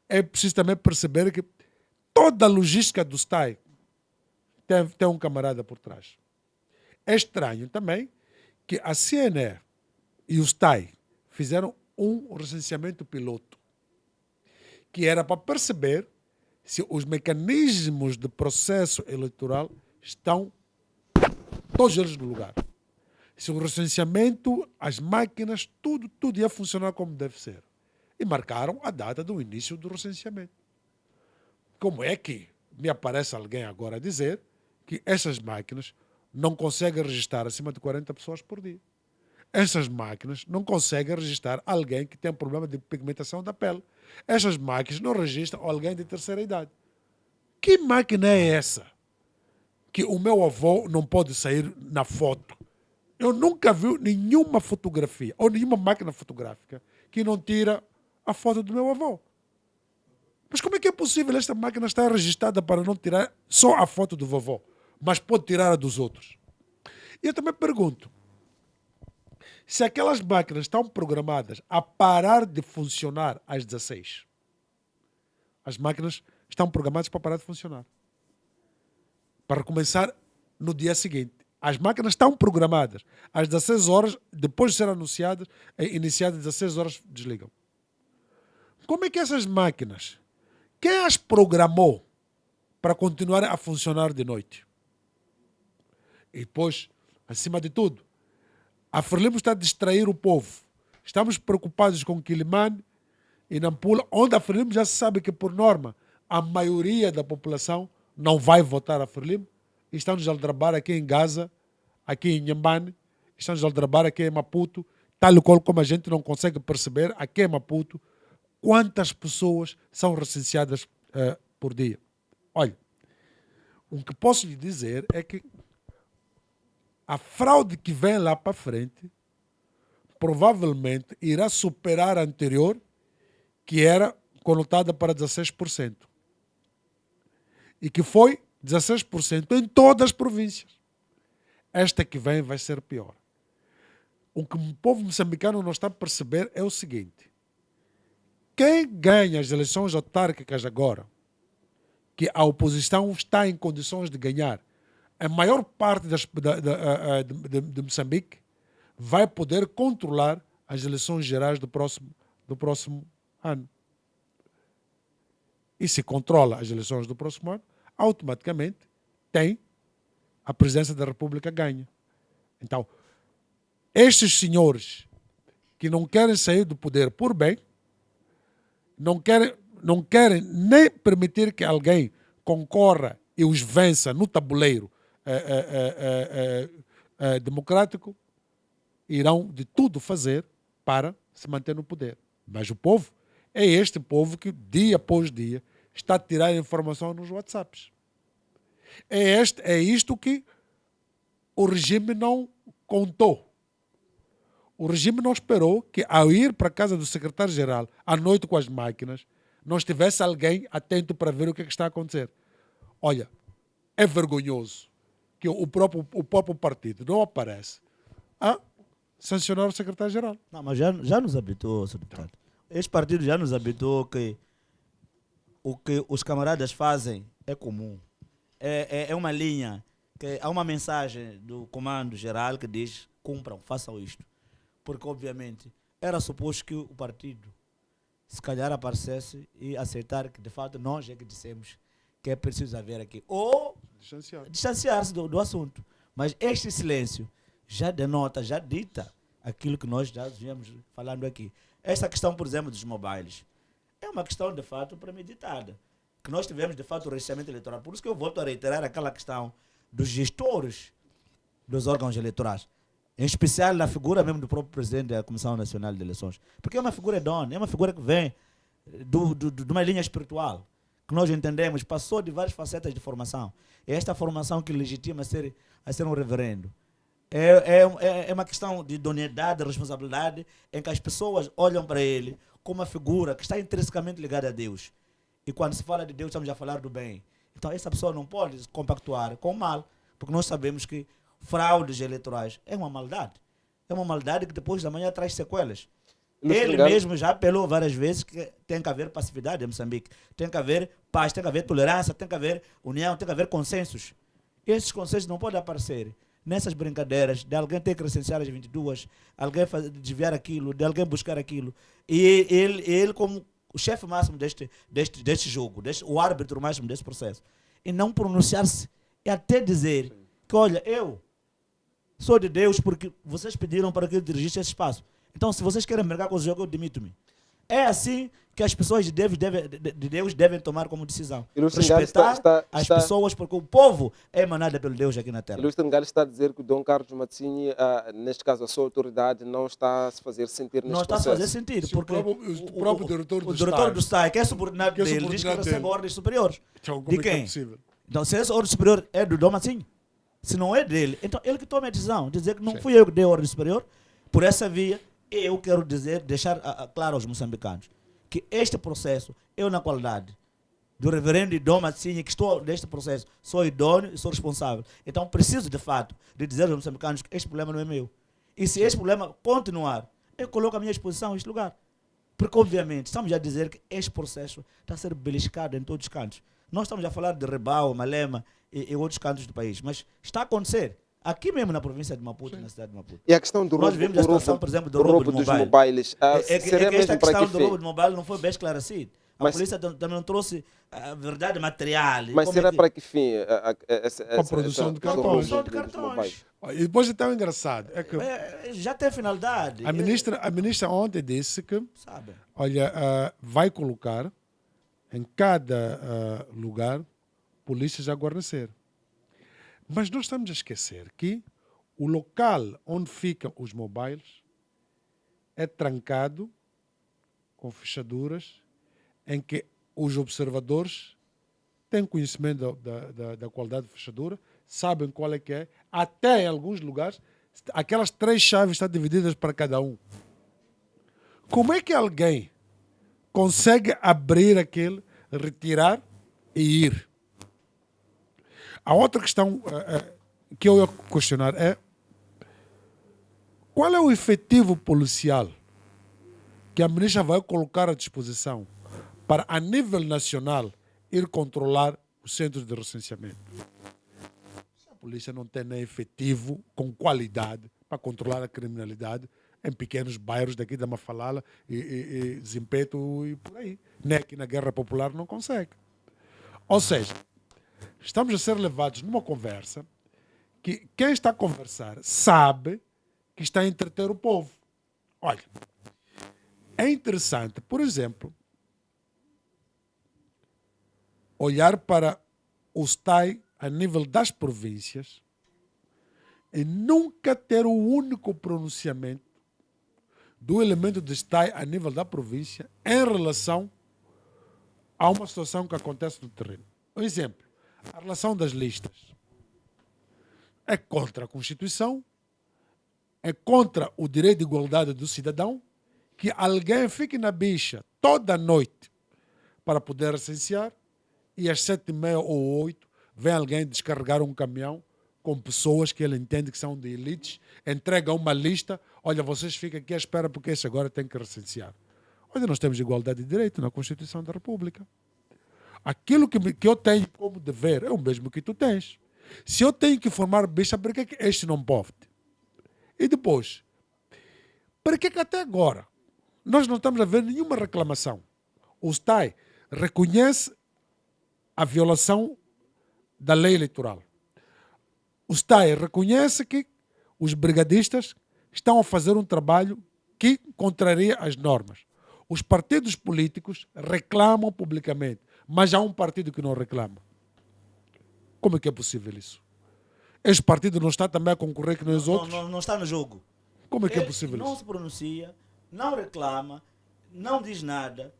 É preciso também perceber que toda a logística do STAI tem um camarada por trás. É estranho também que a CNE e o STAI fizeram um recenseamento piloto, que era para perceber se os mecanismos de processo eleitoral estão todos eles no lugar. Se o recenseamento, as máquinas, tudo ia funcionar como deve ser. E marcaram a data do início do recenseamento. Como é que me aparece alguém agora a dizer que essas máquinas não conseguem registrar acima de 40 pessoas por dia? Essas máquinas não conseguem registrar alguém que tem um problema de pigmentação da pele. Essas máquinas não registram alguém de terceira idade. Que máquina é essa que o meu avô não pode sair na foto? Eu nunca vi nenhuma fotografia ou nenhuma máquina fotográfica que não tira a foto do meu avô. Mas como é que é possível esta máquina estar registrada para não tirar só a foto do vovô, mas pode tirar a dos outros? E eu também pergunto, se aquelas máquinas estão programadas a parar de funcionar às 16, as máquinas estão programadas para parar de funcionar, para recomeçar no dia seguinte. As máquinas estão programadas às 16 horas, depois de ser anunciadas, iniciadas às 16 horas, desligam. Como é que essas máquinas, quem as programou para continuar a funcionar de noite? E depois, acima de tudo, a Frelimo está a distrair o povo. Estamos preocupados com Quilimane e Nampula, onde a Frelimo já se sabe que, por norma, a maioria da população não vai votar a Frelimo. Estamos a aldrabar aqui em Gaza, aqui em Nhambane, estamos a aldrabar aqui em Maputo, tal e qual como a gente não consegue perceber aqui em Maputo quantas pessoas são recenseadas por dia. Olha, o que posso lhe dizer é que a fraude que vem lá para frente provavelmente irá superar a anterior, que era conotada para 16%. E que foi 16% em todas as províncias. Esta que vem vai ser pior. O que o povo moçambicano não está a perceber é o seguinte: quem ganha as eleições autárquicas agora, que a oposição está em condições de ganhar, a maior parte de Moçambique vai poder controlar as eleições gerais do próximo ano. E se controla as eleições do próximo ano, automaticamente tem a presidência da República ganha. Então, estes senhores que não querem sair do poder por bem, não querem nem permitir que alguém concorra e os vença no tabuleiro democrático, irão de tudo fazer para se manter no poder. Mas o povo é este povo que dia após dia está a tirar informação nos WhatsApps. É isto que o regime não contou. O regime não esperou que, ao ir para a casa do secretário-geral à noite com as máquinas, não estivesse alguém atento para ver o que está a acontecer. Olha, é vergonhoso que o próprio partido não aparece a sancionar o secretário-geral. Não, mas já nos habituou, Sr. Deputado. Este partido já nos habituou que o que os camaradas fazem é comum. É uma linha, que há uma mensagem do comando geral que diz: cumpram, façam isto. Porque, obviamente, era suposto que o partido se calhar aparecesse e aceitar que de fato nós é que dissemos que é preciso haver aqui. Ou distanciar-se do assunto. Mas este silêncio já denota, já dita aquilo que nós já viemos falando aqui. Esta questão, por exemplo, dos mobiles, é uma questão de fato premeditada. Que nós tivemos de fato o registramento eleitoral. Por isso que eu volto a reiterar aquela questão dos gestores dos órgãos eleitorais. Em especial na figura mesmo do próprio presidente da Comissão Nacional de Eleições. Porque é uma figura idônea, é uma figura que vem de uma linha espiritual, que nós entendemos, passou de várias facetas de formação. É esta formação que legitima a ser um reverendo. É uma questão de idoneidade, de responsabilidade, em que as pessoas olham para ele como uma figura que está intrinsecamente ligada a Deus. E quando se fala de Deus, estamos a falar do bem. Então essa pessoa não pode se compactuar com o mal, porque nós sabemos que fraudes eleitorais é uma maldade. É uma maldade que depois da manhã traz sequelas. Ele mesmo já apelou várias vezes que tem que haver passividade em Moçambique. Tem que haver paz, tem que haver tolerância, tem que haver união, tem que haver consensos. Esses consensos não podem aparecer nessas brincadeiras de alguém ter que recensear as 22, alguém desviar aquilo, de alguém buscar aquilo. E ele como o chefe máximo deste jogo, o árbitro máximo desse processo, e não pronunciar-se e até dizer que, olha, eu sou de Deus porque vocês pediram para que eu dirigisse esse espaço. Então, se vocês querem brincar com o jogo, eu demito-me. É assim que as pessoas de Deus devem tomar como decisão. Respeitar as pessoas, porque o povo é emanado pelo Deus aqui na Terra. Ilustre Ngali está a dizer que o Dom Carlos Matsinha, neste caso a sua autoridade, não está a se fazer sentir neste processo. Não está a se fazer sentir, porque o próprio diretor do STAI, que é subordinado dele, diz que recebe ordens superiores. Então, de quem? Então, se essa ordem superior é do Dom Matsinha, se não é dele, então ele que toma a decisão, dizer que não fui eu que dei a ordem superior, por essa via, eu quero deixar claro aos moçambicanos que este processo, eu na qualidade do reverendo Dom Matsinha, que estou neste processo, sou idôneo e sou responsável. Então preciso, de fato, de dizer aos moçambicanos que este problema não é meu. E se este problema continuar, eu coloco a minha exposição neste lugar. Porque, obviamente, estamos a dizer que este processo está a ser beliscado em todos os cantos. Nós estamos a falar de Rebau, Malema e outros cantos do país, mas está a acontecer. Aqui mesmo na província de Maputo, na cidade de Maputo. E a questão do roubo, nós vimos a situação, por exemplo, do roubo dos mobiles. Esta questão do roubo de mobile não foi bem esclarecida. A polícia também não trouxe a verdade material. Mas será para que fim? A produção de cartões. Produção de cartões. E depois é tão engraçado. É que já tem finalidade. A ministra ontem disse que olha, vai colocar em cada lugar polícias a guarnecer. Mas nós estamos a esquecer que o local onde ficam os mobiles é trancado com fechaduras em que os observadores têm conhecimento da qualidade de fechadura, sabem qual é que é, até em alguns lugares aquelas 3 chaves estão divididas para cada um. Como é que alguém consegue abrir aquele, retirar e ir? A outra questão que eu ia questionar é qual é o efetivo policial que a ministra vai colocar à disposição para, a nível nacional, ir controlar os centros de recenseamento? A polícia não tem nem efetivo com qualidade para controlar a criminalidade em pequenos bairros daqui da Mafalala e Zimpeto e por aí. Nem aqui na Guerra Popular não consegue. Ou seja, estamos a ser levados numa conversa que quem está a conversar sabe que está a entreter o povo. Olha, é interessante, por exemplo, olhar para o STAI a nível das províncias e nunca ter o único pronunciamento do elemento de STAI a nível da província em relação a uma situação que acontece no terreno. Um exemplo, a relação das listas é contra a Constituição, é contra o direito de igualdade do cidadão, que alguém fique na bicha toda noite para poder recensear e às 7h30 ou 8 vem alguém descarregar um caminhão com pessoas que ele entende que são de elites, entrega uma lista, olha, vocês ficam aqui à espera porque esse agora tem que recensear. Olha, nós temos igualdade de direito na Constituição da República. Aquilo que eu tenho como dever é o mesmo que tu tens. Se eu tenho que formar bicha, por que este não pode? E depois, por que até agora nós não estamos a ver nenhuma reclamação. O STAI reconhece a violação da lei eleitoral. O STAI reconhece que os brigadistas estão a fazer um trabalho que contraria as normas. Os partidos políticos reclamam publicamente, mas há um partido que não reclama. Como é que é possível isso? Este partido não está também a concorrer que nem os outros? Não está no jogo. Como é que é possível Não isso? se pronuncia, não reclama, não diz nada.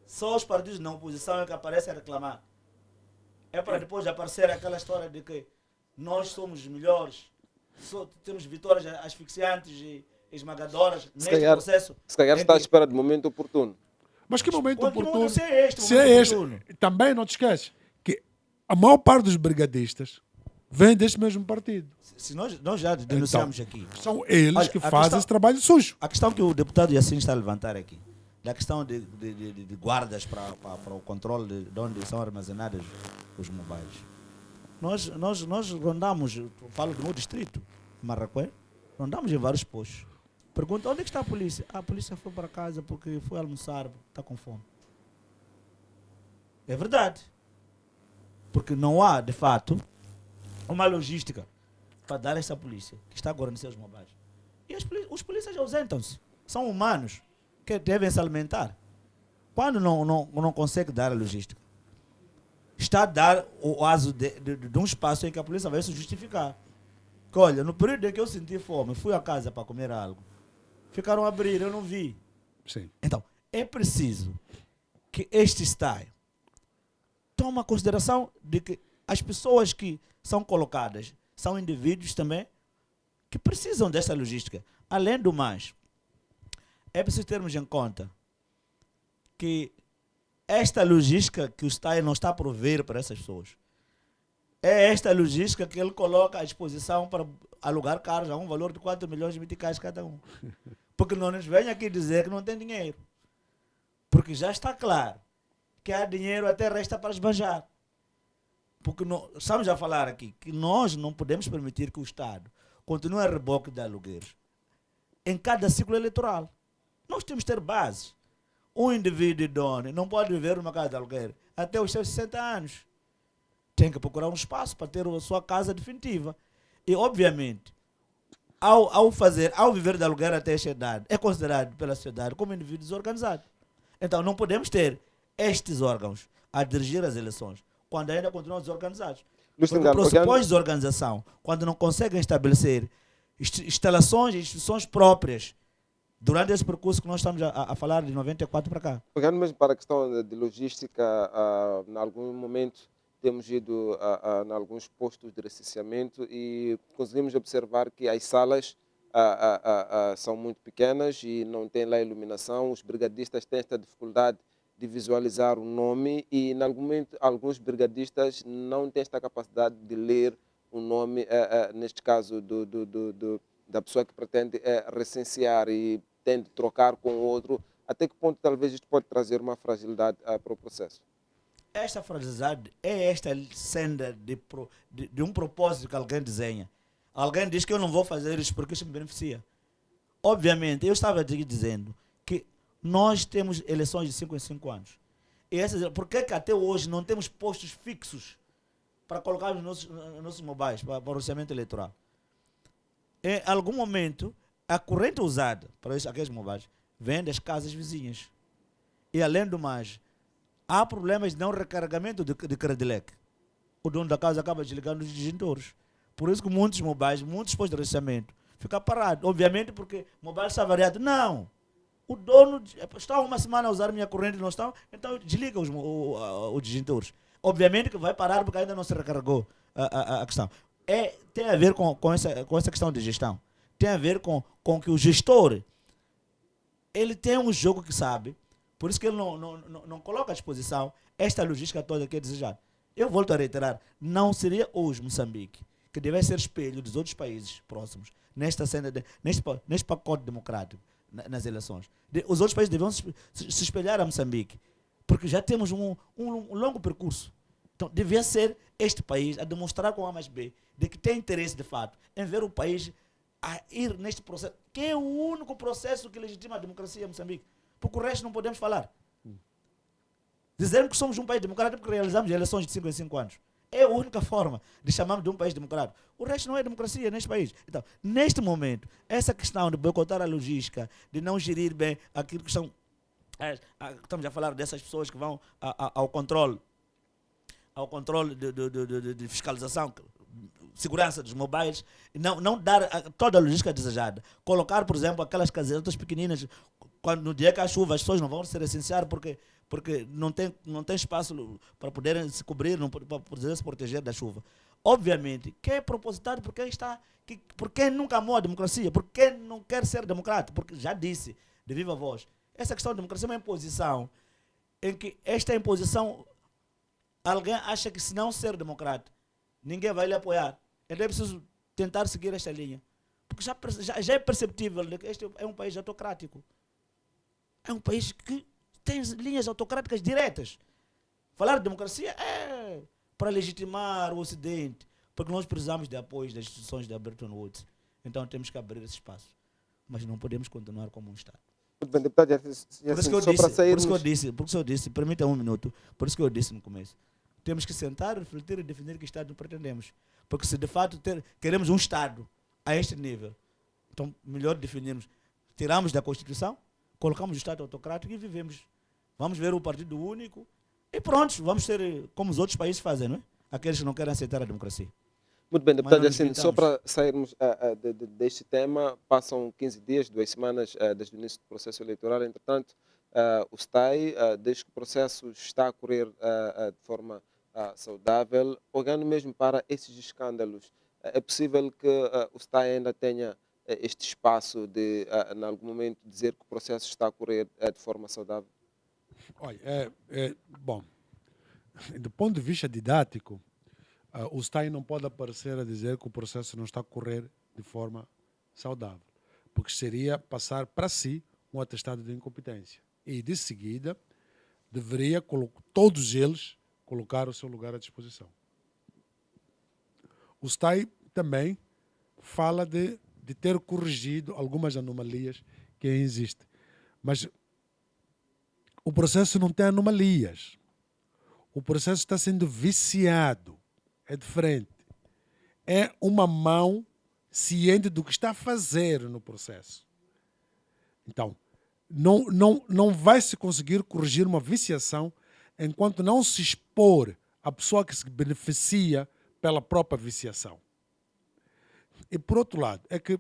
Só os partidos na oposição é que aparecem a reclamar. É para depois aparecer aquela história de que nós somos os melhores, temos vitórias asfixiantes e esmagadoras neste processo. Se calhar está à espera de momento oportuno. Mas que momento oportuno? Se é este, se é este, também não te esqueces que a maior parte dos brigadistas vem deste mesmo partido. Se nós já denunciamos aqui. São eles que fazem questão, esse trabalho sujo. A questão que o deputado Yacine está a levantar aqui, da questão de guardas para o controle de onde são armazenados os mobiles. Nós rondamos, falo do meu distrito, Marraquém, rondamos em vários postos. Pergunta, onde é que está a polícia? A polícia foi para casa porque foi almoçar, está com fome. É verdade. Porque não há, de fato, uma logística para dar essa polícia que está agora nos seus mobiles. E os polícias ausentam-se. São humanos que devem se alimentar. Quando não consegue dar a logística, está a dar o aso de um espaço em que a polícia vai se justificar. Que, olha, no período em que eu senti fome, fui a casa para comer algo. Ficaram a abrir, eu não vi. Sim. Então, é preciso que este STAI tome a consideração de que as pessoas que são colocadas são indivíduos também que precisam dessa logística. Além do mais, é preciso termos em conta que esta logística que o STAI não está a prover para essas pessoas é esta logística que ele coloca à disposição para alugar carros a um valor de 4 milhões de meticais cada um. Porque não nos venha aqui dizer que não tem dinheiro. Porque já está claro que há dinheiro até resta para esbanjar. Porque estamos a falar aqui que nós não podemos permitir que o Estado continue a reboque de alugueiros em cada ciclo eleitoral. Nós temos que ter bases. Um indivíduo idôneo não pode viver numa casa de aluguer até os seus 60 anos. Tem que procurar um espaço para ter a sua casa definitiva. E, obviamente, ao viver de aluguer até esta idade, é considerado pela sociedade como indivíduo desorganizado. Então, não podemos ter estes órgãos a dirigir as eleições quando ainda continuam desorganizados. Porque pressupõe desorganização quando não conseguem estabelecer instalações e instituições próprias durante esse percurso que nós estamos a falar de 94 para cá. Pegando mesmo para a questão de logística, em algum momento temos ido em alguns postos de recenseamento e conseguimos observar que as salas são muito pequenas e não tem lá iluminação. Os brigadistas têm esta dificuldade de visualizar o nome e, em algum momento, alguns brigadistas não têm esta capacidade de ler o nome, neste caso, da pessoa que pretende recensear e tem de trocar com o outro. Até que ponto talvez isto pode trazer uma fragilidade para o processo? Esta fragilidade é esta senda de um propósito que alguém desenha. Alguém diz que eu não vou fazer isso porque isso me beneficia. Obviamente, eu estava aqui dizendo que nós temos eleições de 5 em 5 anos. E por que até hoje não temos postos fixos para colocar nos nossos mobiles para o orçamento eleitoral? Em algum momento, a corrente usada para aqueles mobiles vem das casas vizinhas. E, além do mais, há problemas de não recarregamento de Credilec. O dono da casa acaba desligando os disjuntores. Por isso que muitos mobiles, muitos postos de recenseamento, ficam parados. Obviamente porque o mobile está variado. Não! O dono está uma semana a usar a minha corrente e não está, então desliga os disjuntores. Obviamente que vai parar porque ainda não se recarregou a questão. Tem a ver com essa questão de gestão. Tem a ver com que o gestor ele tem um jogo que sabe. Por isso que ele não coloca à disposição esta logística toda que é desejada. Eu volto a reiterar, não seria hoje Moçambique que deve ser espelho dos outros países próximos nesta cena, neste pacote democrático, nas eleições. Os outros países deviam se espelhar a Moçambique, porque já temos um longo percurso. Então, devia ser este país a demonstrar com A mais B de que tem interesse, de fato, em ver o país a ir neste processo, que é o único processo que legitima a democracia em Moçambique. porque o resto não podemos falar. Dizermos que somos um país democrático porque realizamos eleições de 5 em 5 anos. É a única forma de chamarmos de um país democrático. O resto não é democracia neste país. Então, neste momento, essa questão de boicotar a logística, de não gerir bem aquilo que são... Estamos a falar dessas pessoas que vão ao controle de fiscalização, segurança dos mobiles, não dar toda a logística desejada. Colocar, por exemplo, aquelas casetas pequeninas, quando no dia que há chuva, as pessoas não vão se recensear porque não tem espaço para poderem se cobrir, para poderem se proteger da chuva. Obviamente, que é propositado por quem nunca amou a democracia, por quem não quer ser democrata, porque já disse, de viva voz, essa questão de democracia é uma imposição, em que esta imposição, alguém acha que se não ser democrata, ninguém vai lhe apoiar. Então é preciso tentar seguir esta linha. Porque já é perceptível que este é um país autocrático. É um país que tem linhas autocráticas diretas. Falar de democracia é para legitimar o Ocidente, porque nós precisamos de apoio das instituições da Bretton Woods. Então temos que abrir esse espaço. Mas não podemos continuar como um Estado. Muito bem, deputado, Por isso que eu disse, permita um minuto, por isso que eu disse no começo. Temos que sentar, refletir e definir que Estado pretendemos. Porque se de fato queremos um Estado a este nível, então melhor definirmos. Tiramos da Constituição, colocamos o Estado autocrático e vivemos. Vamos ver o Partido Único e pronto, vamos ser como os outros países fazem, não é? Aqueles que não querem aceitar a democracia. Muito bem, deputado Mas não Yassine, só para sairmos deste tema, passam 15 dias, 2 semanas desde o início do processo eleitoral. Entretanto, o STAI, desde que o processo está a correr de forma saudável, olhando mesmo para esses escândalos, é possível que o STAI ainda tenha este espaço de, em algum momento, dizer que o processo está a correr de forma saudável? Olha, bom, do ponto de vista didático, o STAI não pode aparecer a dizer que o processo não está a correr de forma saudável, porque seria passar para si um atestado de incompetência. E, de seguida, deveria todos eles colocar o seu lugar à disposição. O STAI também fala de ter corrigido algumas anomalias que existem. Mas o processo não tem anomalias. O processo está sendo viciado. É diferente. É uma mão ciente do que está a fazer no processo. Então, não vai se conseguir corrigir uma viciação enquanto não se expor a pessoa que se beneficia pela própria viciação. E, por outro lado, é que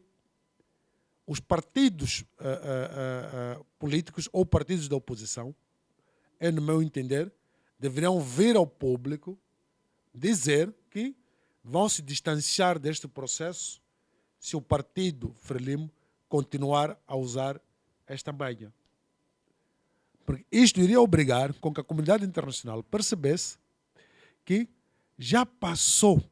os partidos políticos ou partidos da oposição, no meu entender, deveriam vir ao público dizer que vão se distanciar deste processo se o partido Frelimo continuar a usar esta banha. Porque isto iria obrigar com que a comunidade internacional percebesse que já passou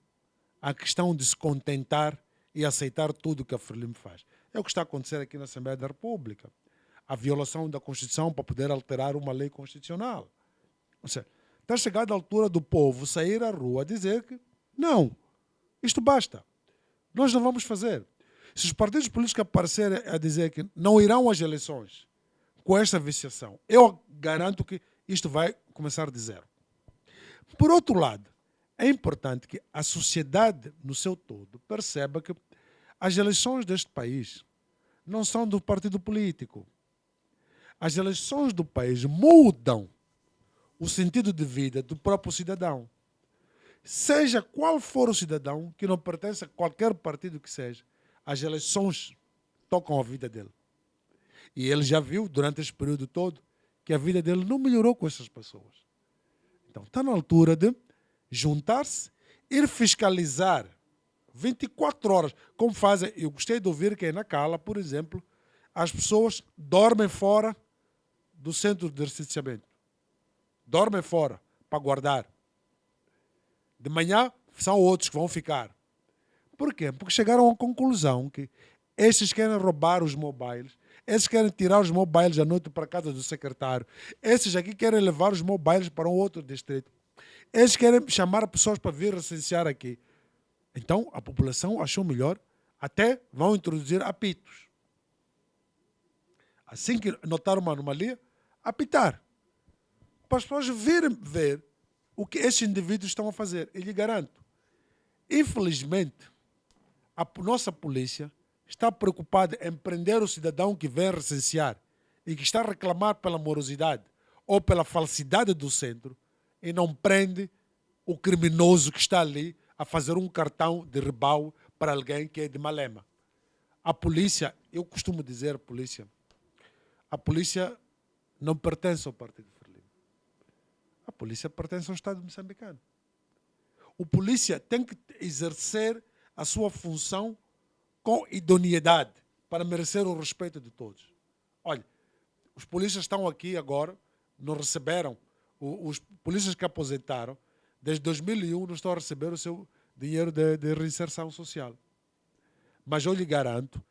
a questão de se contentar e aceitar tudo o que a Frelimo faz. É o que está a acontecer aqui na Assembleia da República. A violação da Constituição para poder alterar uma lei constitucional. Ou seja, está chegada a altura do povo sair à rua a dizer que não, isto basta. Nós não vamos fazer. Se os partidos políticos aparecerem a dizer que não irão às eleições com esta viciação, eu garanto que isto vai começar de zero. Por outro lado, é importante que a sociedade no seu todo perceba que as eleições deste país não são do partido político. As eleições do país mudam o sentido de vida do próprio cidadão. Seja qual for o cidadão que não pertence a qualquer partido que seja, as eleições tocam a vida dele. E ele já viu, durante esse período todo, que a vida dele não melhorou com essas pessoas. Então, está na altura de juntar-se, ir fiscalizar 24 horas, como fazem. Eu gostei de ouvir que na Cala, por exemplo, as pessoas dormem fora do centro de recenseamento. Dormem fora para guardar. De manhã são outros que vão ficar. Por quê? Porque chegaram à conclusão que estes querem roubar os mobiles, esses querem tirar os mobiles à noite para a casa do secretário, esses aqui querem levar os mobiles para um outro distrito, esses querem chamar pessoas para vir recensear aqui. Então a população achou melhor, até vão introduzir apitos. Assim que notar uma anomalia, apitar. Para as pessoas ver o que esses indivíduos estão a fazer. E lhe garanto, infelizmente, a nossa polícia está preocupada em prender o cidadão que vem recensear e que está a reclamar pela morosidade ou pela falsidade do centro e não prende o criminoso que está ali a fazer um cartão de rebau para alguém que é de Malema. A polícia, eu costumo dizer a polícia não pertence ao Partido Frelimo. A polícia pertence ao Estado moçambicano. O polícia tem que exercer a sua função com idoneidade para merecer o respeito de todos. Olha, os polícias estão aqui agora, não receberam, os polícias que aposentaram, desde 2001 não estão a receber o seu dinheiro de reinserção social. Mas eu lhe garanto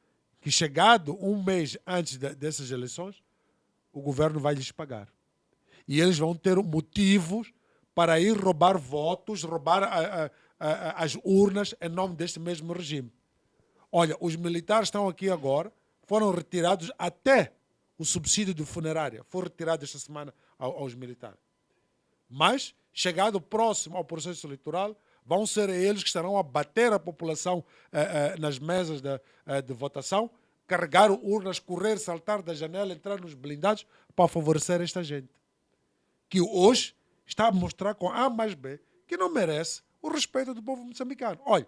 que chegado um mês antes dessas eleições, o governo vai lhes pagar. E eles vão ter motivos para ir roubar votos, roubar as urnas em nome deste mesmo regime. Olha, os militares estão aqui agora, foram retirados até o subsídio de funerária. Foi retirado esta semana aos militares. Mas, chegado próximo ao processo eleitoral, vão ser eles que estarão a bater a população nas mesas de votação, carregar urnas, correr, saltar da janela, entrar nos blindados para favorecer esta gente. Que hoje está a mostrar com A mais B que não merece o respeito do povo moçambicano. Olha,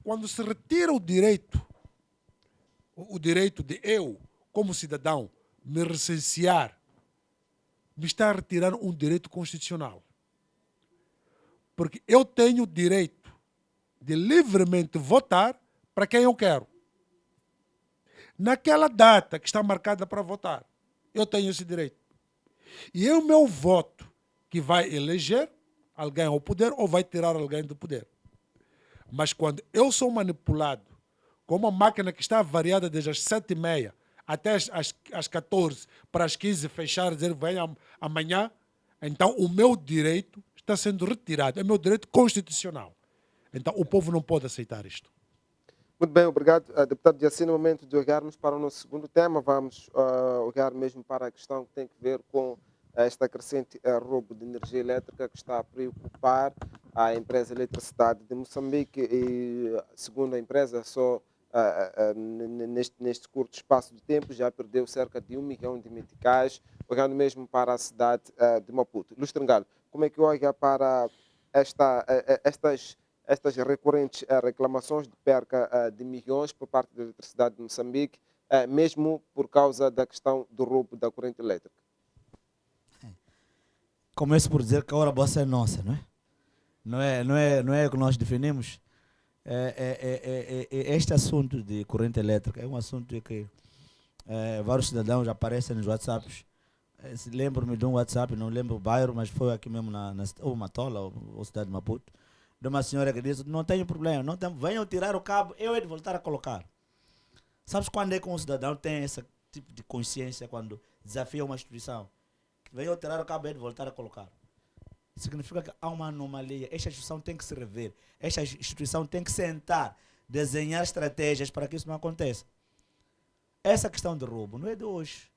quando se retira o direito de eu, como cidadão, me recensear, me está a retirar um direito constitucional. Porque eu tenho o direito de livremente votar para quem eu quero. Naquela data que está marcada para votar, eu tenho esse direito. E é o meu voto que vai eleger alguém ao poder ou vai tirar alguém do poder. Mas quando eu sou manipulado com uma máquina que está variada desde as 7h30 até às 14, para as 15 fechar, dizer venha amanhã, então o meu direito está sendo retirado. É meu direito constitucional. Então o povo não pode aceitar isto. Muito bem, obrigado, deputado Yassine. No momento de olharmos para o nosso segundo tema, vamos olhar mesmo para a questão que tem que ver com esta crescente roubo de energia elétrica que está a preocupar a empresa Eletricidade de Moçambique e, segundo a empresa, só neste curto espaço de tempo já perdeu cerca de 1 milhão de meticais, olhando mesmo para a cidade de Maputo. Luís Trengalo, como é que olha para estas recorrentes reclamações de perca de milhões por parte da Eletricidade de Moçambique, mesmo por causa da questão do roubo da corrente elétrica? Começo por dizer que a hora boa é nossa, não é? Não é o que nós definimos. Este assunto de corrente elétrica é um assunto que vários cidadãos aparecem nos WhatsApps. Lembro-me de um WhatsApp, não lembro o bairro, mas foi aqui mesmo ou Matola, ou cidade de Maputo, de uma senhora que disse, não tenho problema, venham tirar o cabo, eu hei de voltar a colocar. Sabes quando é que um cidadão tem esse tipo de consciência quando desafia uma instituição? Venham tirar o cabo, eu hei de voltar a colocar. Significa que há uma anomalia. Esta instituição tem que se rever. Esta instituição tem que sentar, desenhar estratégias para que isso não aconteça. Essa questão de roubo não é de hoje.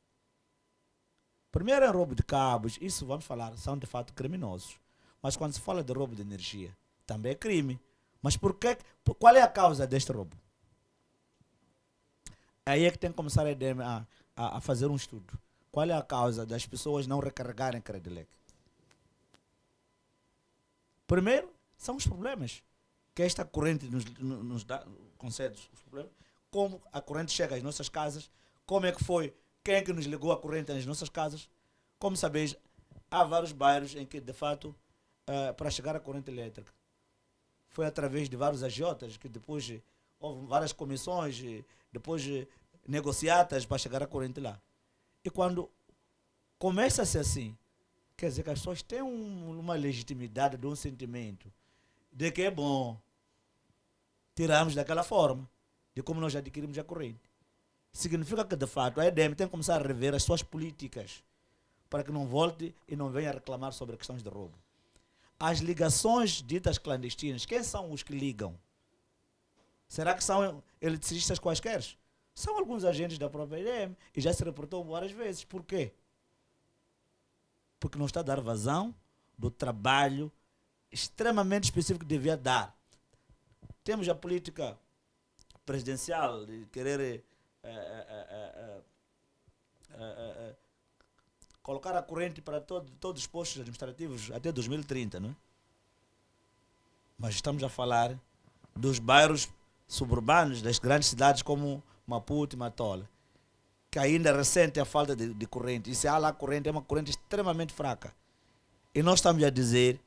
Primeiro é roubo de cabos, isso vamos falar, são de fato criminosos. Mas quando se fala de roubo de energia, também é crime. Mas qual é a causa deste roubo? Aí é que tem que começar a EDM a fazer um estudo. Qual é a causa das pessoas não recarregarem Credilec? Primeiro, são os problemas que esta corrente nos dá, concede os problemas. Como a corrente chega às nossas casas, como é que foi, quem é que nos ligou a corrente às nossas casas. Como sabeis, há vários bairros em que, de fato, para chegar à corrente elétrica, foi através de vários agiotas, que depois houve várias comissões, depois negociatas para chegar à corrente lá. E quando começa-se assim, quer dizer que as pessoas têm uma legitimidade de um sentimento de que é bom tirarmos daquela forma, de como nós adquirimos a corrente. Significa que, de fato, a EDM tem que começar a rever as suas políticas para que não volte e não venha reclamar sobre questões de roubo. As ligações ditas clandestinas, quem são os que ligam? Será que são eletricistas quaisquer? são alguns agentes da própria EDM e já se reportou várias vezes. Por quê? Porque não está a dar vazão do trabalho extremamente específico que devia dar. Temos a política presidencial de querer colocar a corrente para todos os postos administrativos até 2030, não é? Mas estamos a falar dos bairros suburbanos das grandes cidades como Maputo e Matola, que ainda ressente a falta de corrente. E se há lá corrente, é uma corrente extremamente fraca. E nós estamos a dizer,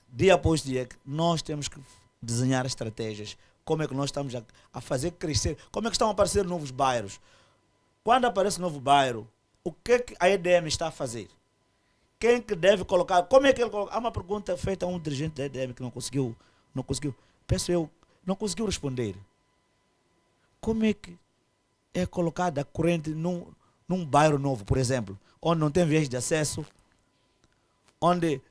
dia após dia, que nós temos que desenhar estratégias. Como é que nós estamos a fazer crescer? Como é que estão a aparecer novos bairros? Quando aparece um novo bairro, o que é que a EDM está a fazer? Quem que deve colocar? Como é que ele coloca? Há uma pergunta feita a um dirigente da EDM que não conseguiu, penso eu, não conseguiu responder. Como é que é colocada a corrente num bairro novo, por exemplo, onde não tem vias de acesso, onde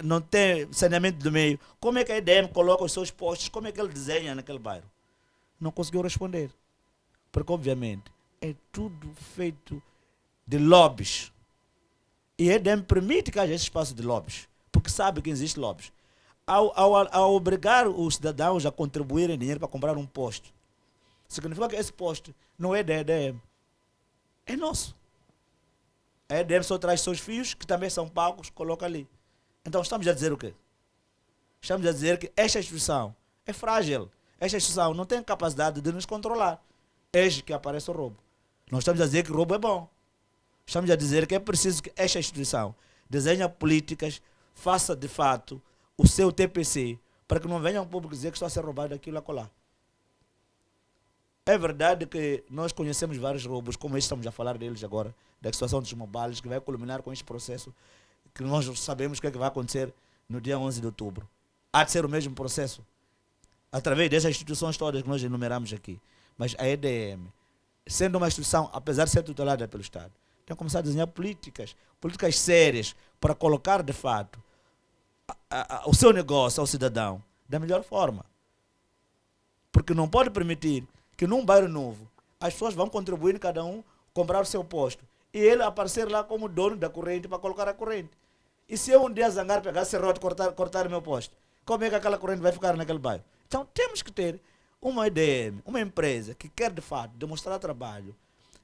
não tem saneamento do meio? Como é que a EDM coloca os seus postos? Como é que ele desenha naquele bairro? Não conseguiu responder. Porque, obviamente, é tudo feito de lobbies. E a EDM permite que haja esse espaço de lobbies, porque sabe que existe lobbies. Ao obrigar os cidadãos a contribuírem dinheiro para comprar um posto, significa que esse posto não é da EDM, é nosso. A EDM só traz seus fios, que também são pagos, coloca ali. Então estamos a dizer o quê? Estamos a dizer que esta instituição é frágil. Esta instituição não tem capacidade de nos controlar. Eis que aparece o roubo. Não estamos a dizer que o roubo é bom. Estamos a dizer que é preciso que esta instituição desenhe políticas, faça de fato o seu TPC, para que não venham o público dizer que está a ser roubado aquilo a colar. É verdade que nós conhecemos vários roubos, como este estamos a falar deles agora, da situação dos mobiles, que vai culminar com este processo, que nós sabemos o que é que vai acontecer no dia 11 de outubro. Há de ser o mesmo processo, através dessas instituições todas que nós enumeramos aqui. Mas a EDM, sendo uma instituição, apesar de ser tutelada pelo Estado, tem que começar a desenhar políticas sérias, para colocar, de fato, o seu negócio ao cidadão da melhor forma. Porque não pode permitir que num bairro novo as pessoas vão contribuir, cada um comprar o seu posto, e ele aparecer lá como dono da corrente para colocar a corrente. E se eu um dia zangar, pegar serrote, cortar o meu posto, como é que aquela corrente vai ficar naquele bairro? Então temos que ter uma EDM, uma empresa que quer de fato demonstrar trabalho,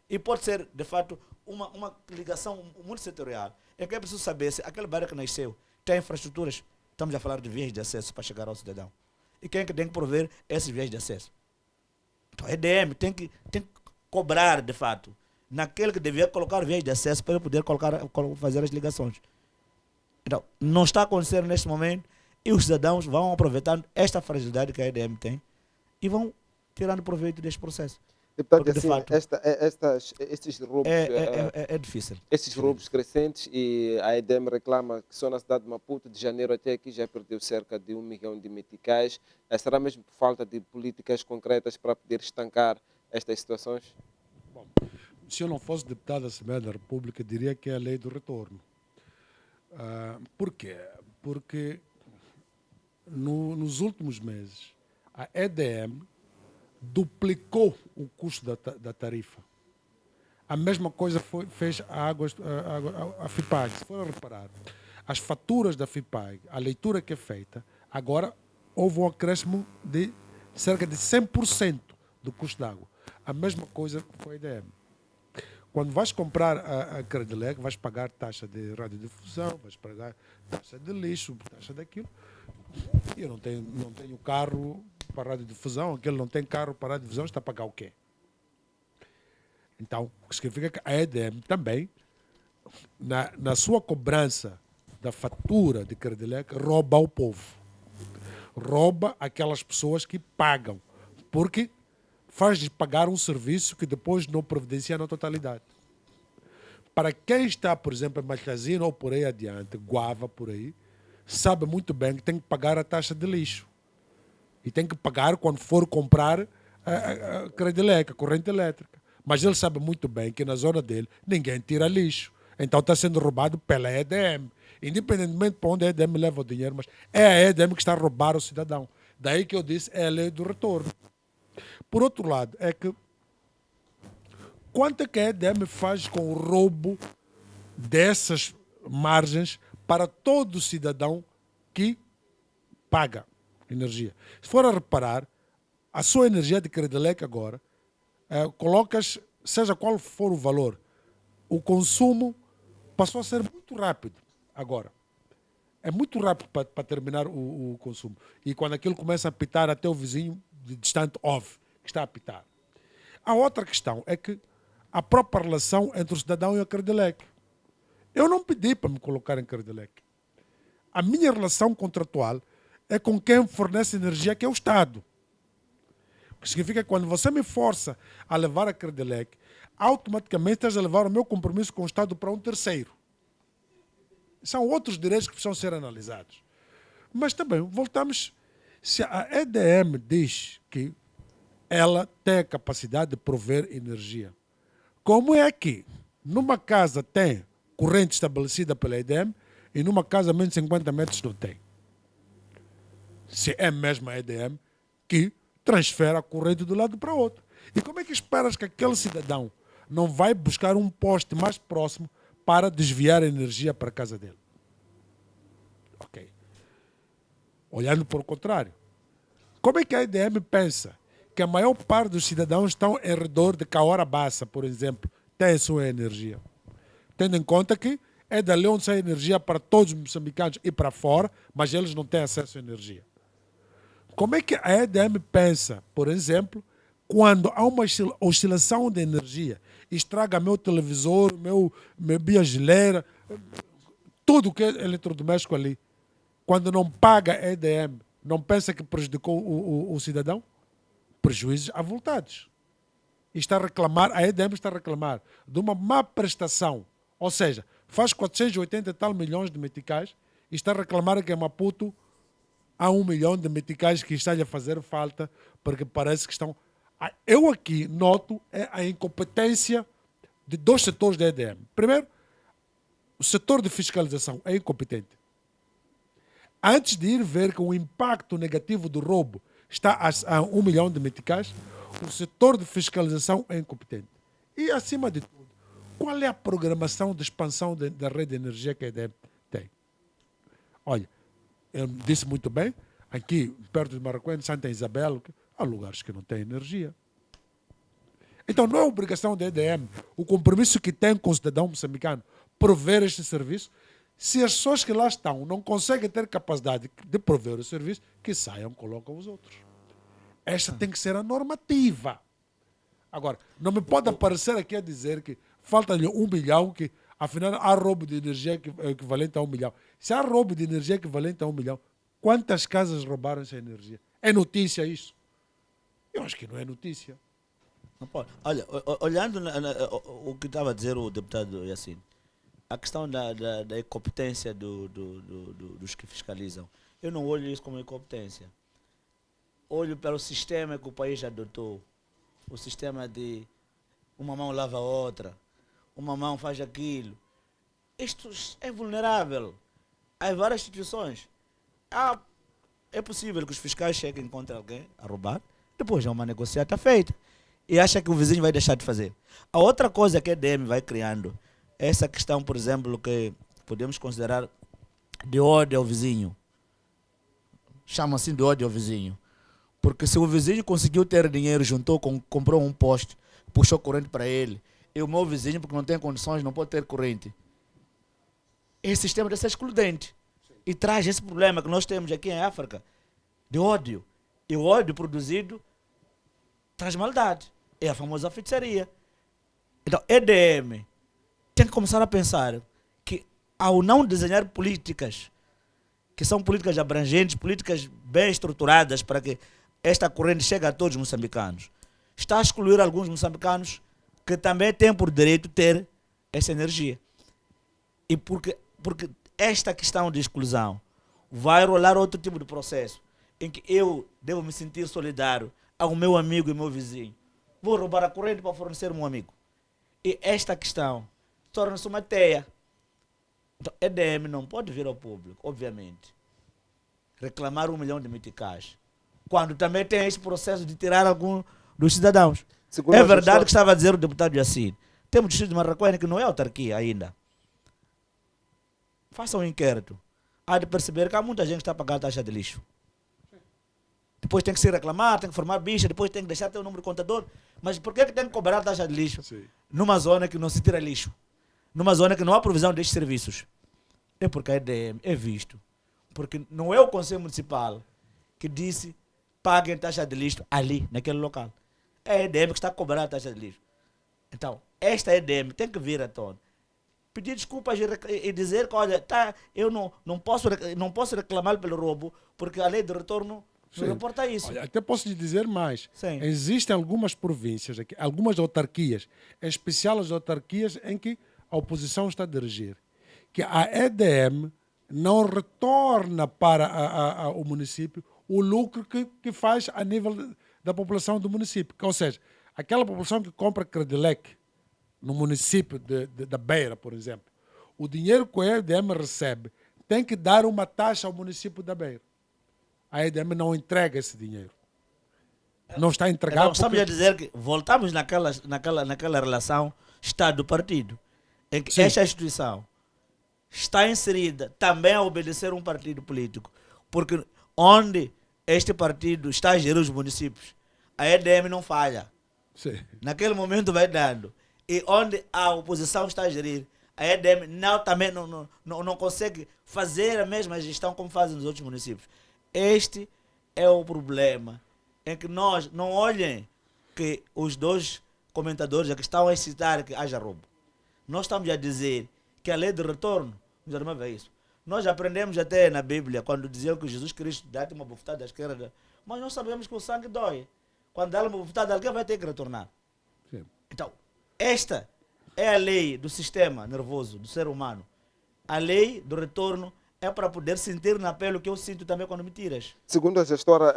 e pode ser de fato uma ligação muito setorial, é que é preciso saber se aquele bairro que nasceu tem infraestruturas. Estamos a falar de vias de acesso para chegar ao cidadão. E quem é que tem que prover essas vias de acesso? Então a EDM tem que cobrar, de fato, naquele que devia colocar vias de acesso para poder fazer as ligações. Então, não está acontecendo neste momento, e os cidadãos vão aproveitando esta fragilidade que a EDM tem e vão tirando proveito deste processo. Deputado, Porque, de assim, fato, estes roubos, é difícil. estes roubos crescentes, e a EDM reclama que só na cidade de Maputo, de janeiro até aqui, já perdeu cerca de 1 milhão de meticais. Será mesmo por falta de políticas concretas para poder estancar estas situações? Bom, se eu não fosse deputado da Assembleia da República, diria que é a lei do retorno. Por quê? Porque nos últimos meses a EDM duplicou o custo da tarifa. A mesma coisa fez a FIPAG. Se for reparar, as faturas da FIPAG, a leitura que é feita, agora houve um acréscimo de cerca de 100% do custo da água. A mesma coisa foi a EDM. Quando vais comprar a Credilec, vais pagar taxa de radiodifusão, vais pagar taxa de lixo, taxa daquilo. Eu não tenho carro para radiodifusão, aquele não tem carro para radiodifusão, está a pagar o quê? Então, significa que a EDM também, na sua cobrança da fatura de Credilec, rouba o povo. Rouba aquelas pessoas que pagam, porque faz-lhes pagar um serviço que depois não providencia na totalidade. Para quem está, por exemplo, em Malhazina ou por aí adiante, Guava, por aí, sabe muito bem que tem que pagar a taxa de lixo. E tem que pagar quando for comprar a Credilec, a corrente elétrica. Mas ele sabe muito bem que na zona dele ninguém tira lixo. Então está sendo roubado pela EDM. Independentemente para onde a EDM leva o dinheiro, mas é a EDM que está a roubar o cidadão. Daí que eu disse, é a lei do retorno. Por outro lado, é que quanto é que a EDM faz com o roubo dessas margens para todo cidadão que paga energia? Se for a reparar, a sua energia de Credelec agora, colocas, seja qual for o valor, o consumo passou a ser muito rápido agora. É muito rápido para terminar o consumo. E quando aquilo começa a apitar, até o vizinho de distante ouve que está a apitar. A outra questão é que a própria relação entre o cidadão e a Credelec. Eu não pedi para me colocar em Credelec. A minha relação contratual é com quem fornece energia, que é o Estado. O que significa que quando você me força a levar a Credelec, automaticamente estás a levar o meu compromisso com o Estado para um terceiro. São outros direitos que precisam ser analisados. Mas também, voltamos, se a EDM diz que ela tem a capacidade de prover energia, como é que numa casa tem corrente estabelecida pela EDM e numa casa a menos de 50 metros não tem? Se é mesmo a EDM que transfere a corrente de um lado para o outro. E como é que esperas que aquele cidadão não vai buscar um poste mais próximo para desviar a energia para a casa dele? Ok. Olhando por o contrário, como é que a EDM pensa que a maior parte dos cidadãos estão em redor de Cahora Bassa, por exemplo, tem a sua energia? Tendo em conta que é dali onde sai energia para todos os moçambicanos e para fora, mas eles não têm acesso à energia. Como é que a EDM pensa, por exemplo, quando há uma oscilação de energia, estraga meu televisor, minha biogeleira, tudo que é eletrodoméstico ali, quando não paga a EDM, não pensa que prejudicou o cidadão? Prejuízos avultados. E está a reclamar, a EDM está a reclamar de uma má prestação, ou seja, faz 480 e tal milhões de meticais e está a reclamar que em Maputo há 1 milhão de meticais que está-lhe a fazer falta, porque parece que estão... Eu aqui noto a incompetência de dois setores da EDM. Primeiro, o setor de fiscalização é incompetente. Antes de ir ver que o impacto negativo do roubo está a 1 milhão de meticais, o setor de fiscalização é incompetente. E, acima de tudo, qual é a programação de expansão da rede de energia que a EDM tem? Olha, eu disse muito bem, aqui perto de Maracuã, Santa Isabel, há lugares que não têm energia. Então não é obrigação da EDM, o compromisso que tem com o cidadão moçambicano, prover este serviço. Se as pessoas que lá estão não conseguem ter capacidade de prover o serviço, que saiam, colocam os outros. Esta tem que ser a normativa. Agora, não me pode aparecer aqui a dizer que falta-lhe 1 milhão, que afinal há roubo de energia equivalente a 1 milhão. Se há roubo de energia equivalente a 1 milhão, quantas casas roubaram essa energia? É notícia isso? Eu acho que não é notícia. Não pode. Olha, olhando o que estava a dizer o deputado Yassine, a questão da incompetência dos que fiscalizam, eu não olho isso como incompetência. Olho para o sistema que o país adotou. O sistema de uma mão lava a outra, uma mão faz aquilo. Isto é vulnerável. Há várias instituições. É possível que os fiscais cheguem contra alguém a roubar, depois já uma negociata feita. E acha que o vizinho vai deixar de fazer. A outra coisa que a EDM vai criando, essa questão, por exemplo, que podemos considerar de ódio ao vizinho. Chama assim de ódio ao vizinho. Porque se o vizinho conseguiu ter dinheiro, comprou um poste, puxou corrente para ele, e o meu vizinho, porque não tem condições, não pode ter corrente. Esse sistema deve ser excludente. E traz esse problema que nós temos aqui em África, de ódio. E o ódio produzido traz maldade. É a famosa feitiçaria. Então, EDM tem que começar a pensar que, ao não desenhar políticas, que são políticas abrangentes, políticas bem estruturadas para que esta corrente chegue a todos os moçambicanos, está a excluir alguns moçambicanos que também têm por direito ter essa energia. E porque esta questão de exclusão vai rolar outro tipo de processo, em que eu devo me sentir solidário ao meu amigo e meu vizinho. Vou roubar a corrente para fornecer ao meu amigo. E esta questão torna-se uma teia. Então, EDM não pode vir ao público, obviamente, reclamar 1 milhão de meticais, quando também tem esse processo de tirar algum dos cidadãos. Segundo É a verdade gestora, que estava a dizer o deputado Yassine. Temos distrito de Marraquém que não é autarquia ainda. Faça um inquérito. Há de perceber que há muita gente que está a pagar a taxa de lixo. Depois tem que se reclamar, tem que formar bicha, depois tem que deixar ter o número de contador. Mas por que tem que cobrar a taxa de lixo Sim. numa zona que não se tira lixo? Numa zona que não há provisão destes serviços? É porque a EDM é visto. Porque não é o Conselho Municipal que disse paguem taxa de lixo ali, naquele local. É a EDM que está a cobrar a taxa de lixo. Então, esta EDM tem que vir à tona. Pedir desculpas e dizer que, olha, eu não posso reclamar pelo roubo, porque a lei de retorno não Sim. reporta isso. Olha, até posso lhe dizer mais. Sim. Existem algumas províncias, aqui, algumas autarquias, em especial as autarquias em que a oposição está a dirigir, que a EDM não retorna para o município o lucro que faz a nível da população do município. Ou seja, aquela população que compra Credilec no município da Beira, por exemplo, o dinheiro que a EDM recebe tem que dar uma taxa ao município da Beira. A EDM não entrega esse dinheiro. Não está a entregar. Então, estamos a dizer que voltamos naquela relação Estado-partido, em que Sim. esta instituição está inserida também a obedecer um partido político, porque onde este partido está a gerir os municípios, a EDM não falha. Sim. Naquele momento vai dando. E onde a oposição está a gerir, a EDM também não consegue fazer a mesma gestão como fazem nos outros municípios. Este é o problema, em que nós não olhem que os dois comentadores aqui estão a citar que haja roubo. Nós estamos a dizer que a lei de retorno, já não é isso. Nós aprendemos até na Bíblia, quando diziam que Jesus Cristo dá-te uma bofetada à esquerda, mas nós sabemos que o sangue dói. Quando dá uma bofetada, alguém vai ter que retornar. Sim. Então, esta é a lei do sistema nervoso do ser humano. A lei do retorno é para poder sentir na pele o que eu sinto também quando me tiras. segundo a gestora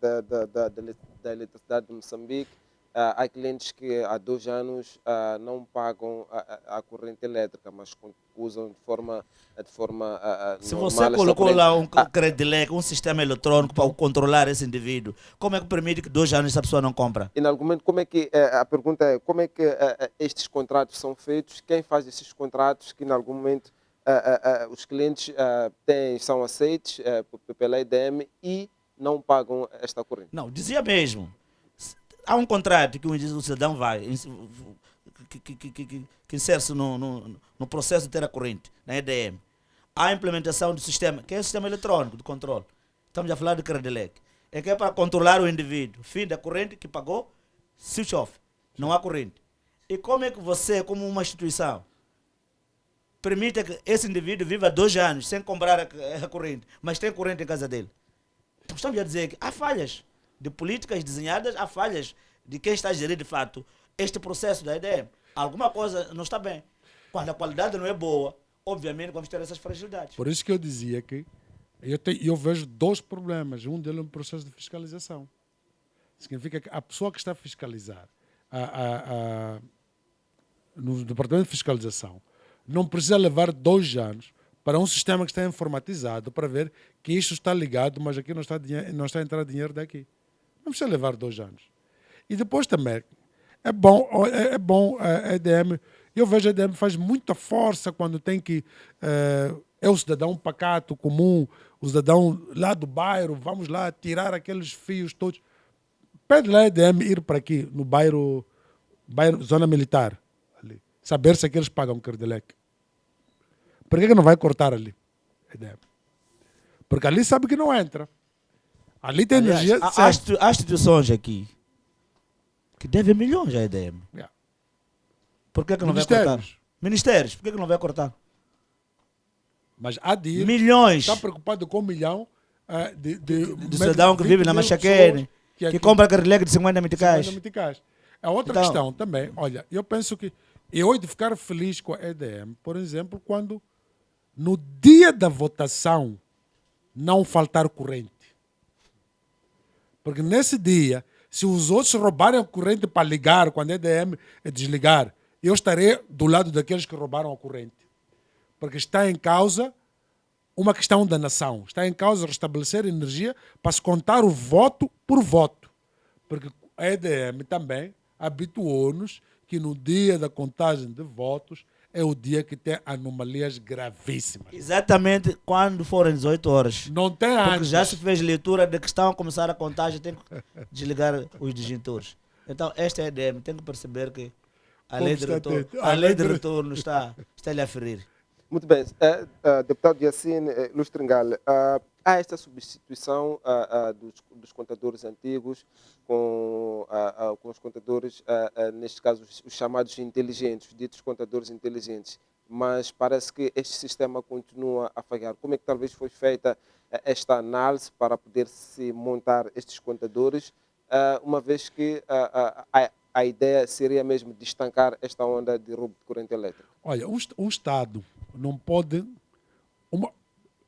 da eletricidade de Moçambique, há clientes que há 2 anos não pagam a corrente elétrica, mas usam de forma Se normal você esta colocou corrente. lá um Credilec, um sistema eletrônico para controlar esse indivíduo, como é que permite que 2 anos essa pessoa não compra? E, em algum momento, como é que, a pergunta é, como é que estes contratos são feitos? Quem faz esses contratos que, em algum momento, os clientes são aceitos pela EDM e não pagam esta corrente? Não, dizia mesmo. Há um contrato que o cidadão vai, que insere-se no processo de ter a corrente, na EDM. Há a implementação do sistema, que é o sistema eletrônico de controle. Estamos a falar de Credilec. É que é para controlar o indivíduo. Fim da corrente que pagou, switch off. Não há corrente. E como é que você, como uma instituição, permite que esse indivíduo viva 2 anos sem comprar a corrente, mas tem corrente em casa dele? Então, estamos a dizer que há falhas de políticas desenhadas, há falhas de quem está a gerir de fato este processo da EDM. Alguma coisa não está bem. Quando a qualidade não é boa, obviamente vamos ter essas fragilidades. Por isso que eu dizia que eu vejo 2 problemas. Um deles é um processo de fiscalização. Significa que a pessoa que está a fiscalizar no departamento de fiscalização não precisa levar 2 anos para um sistema que está informatizado para ver que isto está ligado, mas aqui não está a entrar dinheiro daqui. Não precisa levar 2 anos. E depois também, é bom a EDM. Eu vejo a EDM faz muita força quando tem que... é o cidadão pacato, comum, o cidadão lá do bairro, vamos lá tirar aqueles fios todos. Pede lá a EDM ir para aqui, no bairro zona militar, ali, saber se aqueles pagam Credilec. Por que não vai cortar ali? EDM? Porque ali sabe que não entra. Ali tem Aliás, energia. há instituições aqui que devem milhões à EDM. Yeah. Por que não vai cortar? Ministérios. Ministérios, por que não vai cortar? Mas há de ir. Milhões Está preocupado com 1 milhão de cidadão que vive na Machaquene, que compra Credilec de 50 meticais. A outra Então, questão também, olha, eu penso que eu hei de ficar feliz com a EDM, por exemplo, quando no dia da votação não faltar corrente. Porque nesse dia, se os outros roubarem a corrente para ligar, quando a EDM desligar, eu estarei do lado daqueles que roubaram a corrente. Porque está em causa uma questão da nação. Está em causa restabelecer energia para se contar o voto por voto. Porque a EDM também, habituou-nos que no dia da contagem de votos é o dia que tem anomalias gravíssimas. Exatamente quando forem 18 horas. Não tem Porque antes. já se fez leitura de que estão a começar a contagem, tem que desligar os disjuntores. Então, esta EDM tem que perceber que a lei de retorno, está-lhe a ferir. Muito bem. Deputado Yassine Lustringal, há esta substituição dos contadores antigos com os contadores, neste caso, os chamados inteligentes, os ditos contadores inteligentes, mas parece que este sistema continua a falhar. Como é que talvez foi feita esta análise para poder-se montar estes contadores, uma vez que a ideia seria mesmo de estancar esta onda de roubo de corrente elétrica? Olha, um Estado não pode...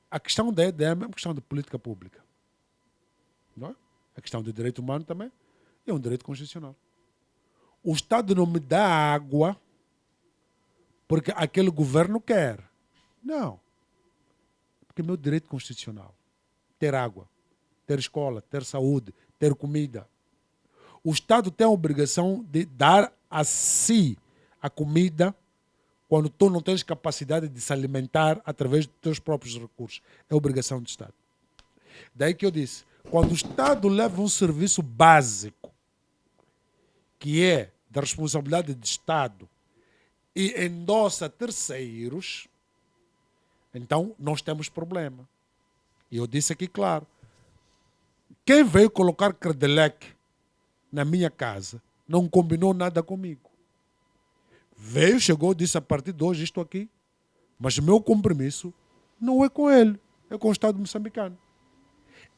a questão da EDM é uma questão de política pública. Não é? A questão do direito humano também é um direito constitucional. O Estado não me dá água porque aquele governo quer. Não. Porque é meu direito constitucional. Ter água, ter escola, ter saúde, ter comida. O Estado tem a obrigação de dar a si a comida quando tu não tens capacidade de se alimentar através dos teus próprios recursos. É obrigação do Estado. Daí que eu disse, quando o Estado leva um serviço básico, que é da responsabilidade do Estado, e endossa terceiros, então nós temos problema. E eu disse aqui claro, quem veio colocar Credelec na minha casa não combinou nada comigo. Veio, chegou, disse a partir de hoje estou aqui, mas o meu compromisso não é com ele, é com o Estado moçambicano.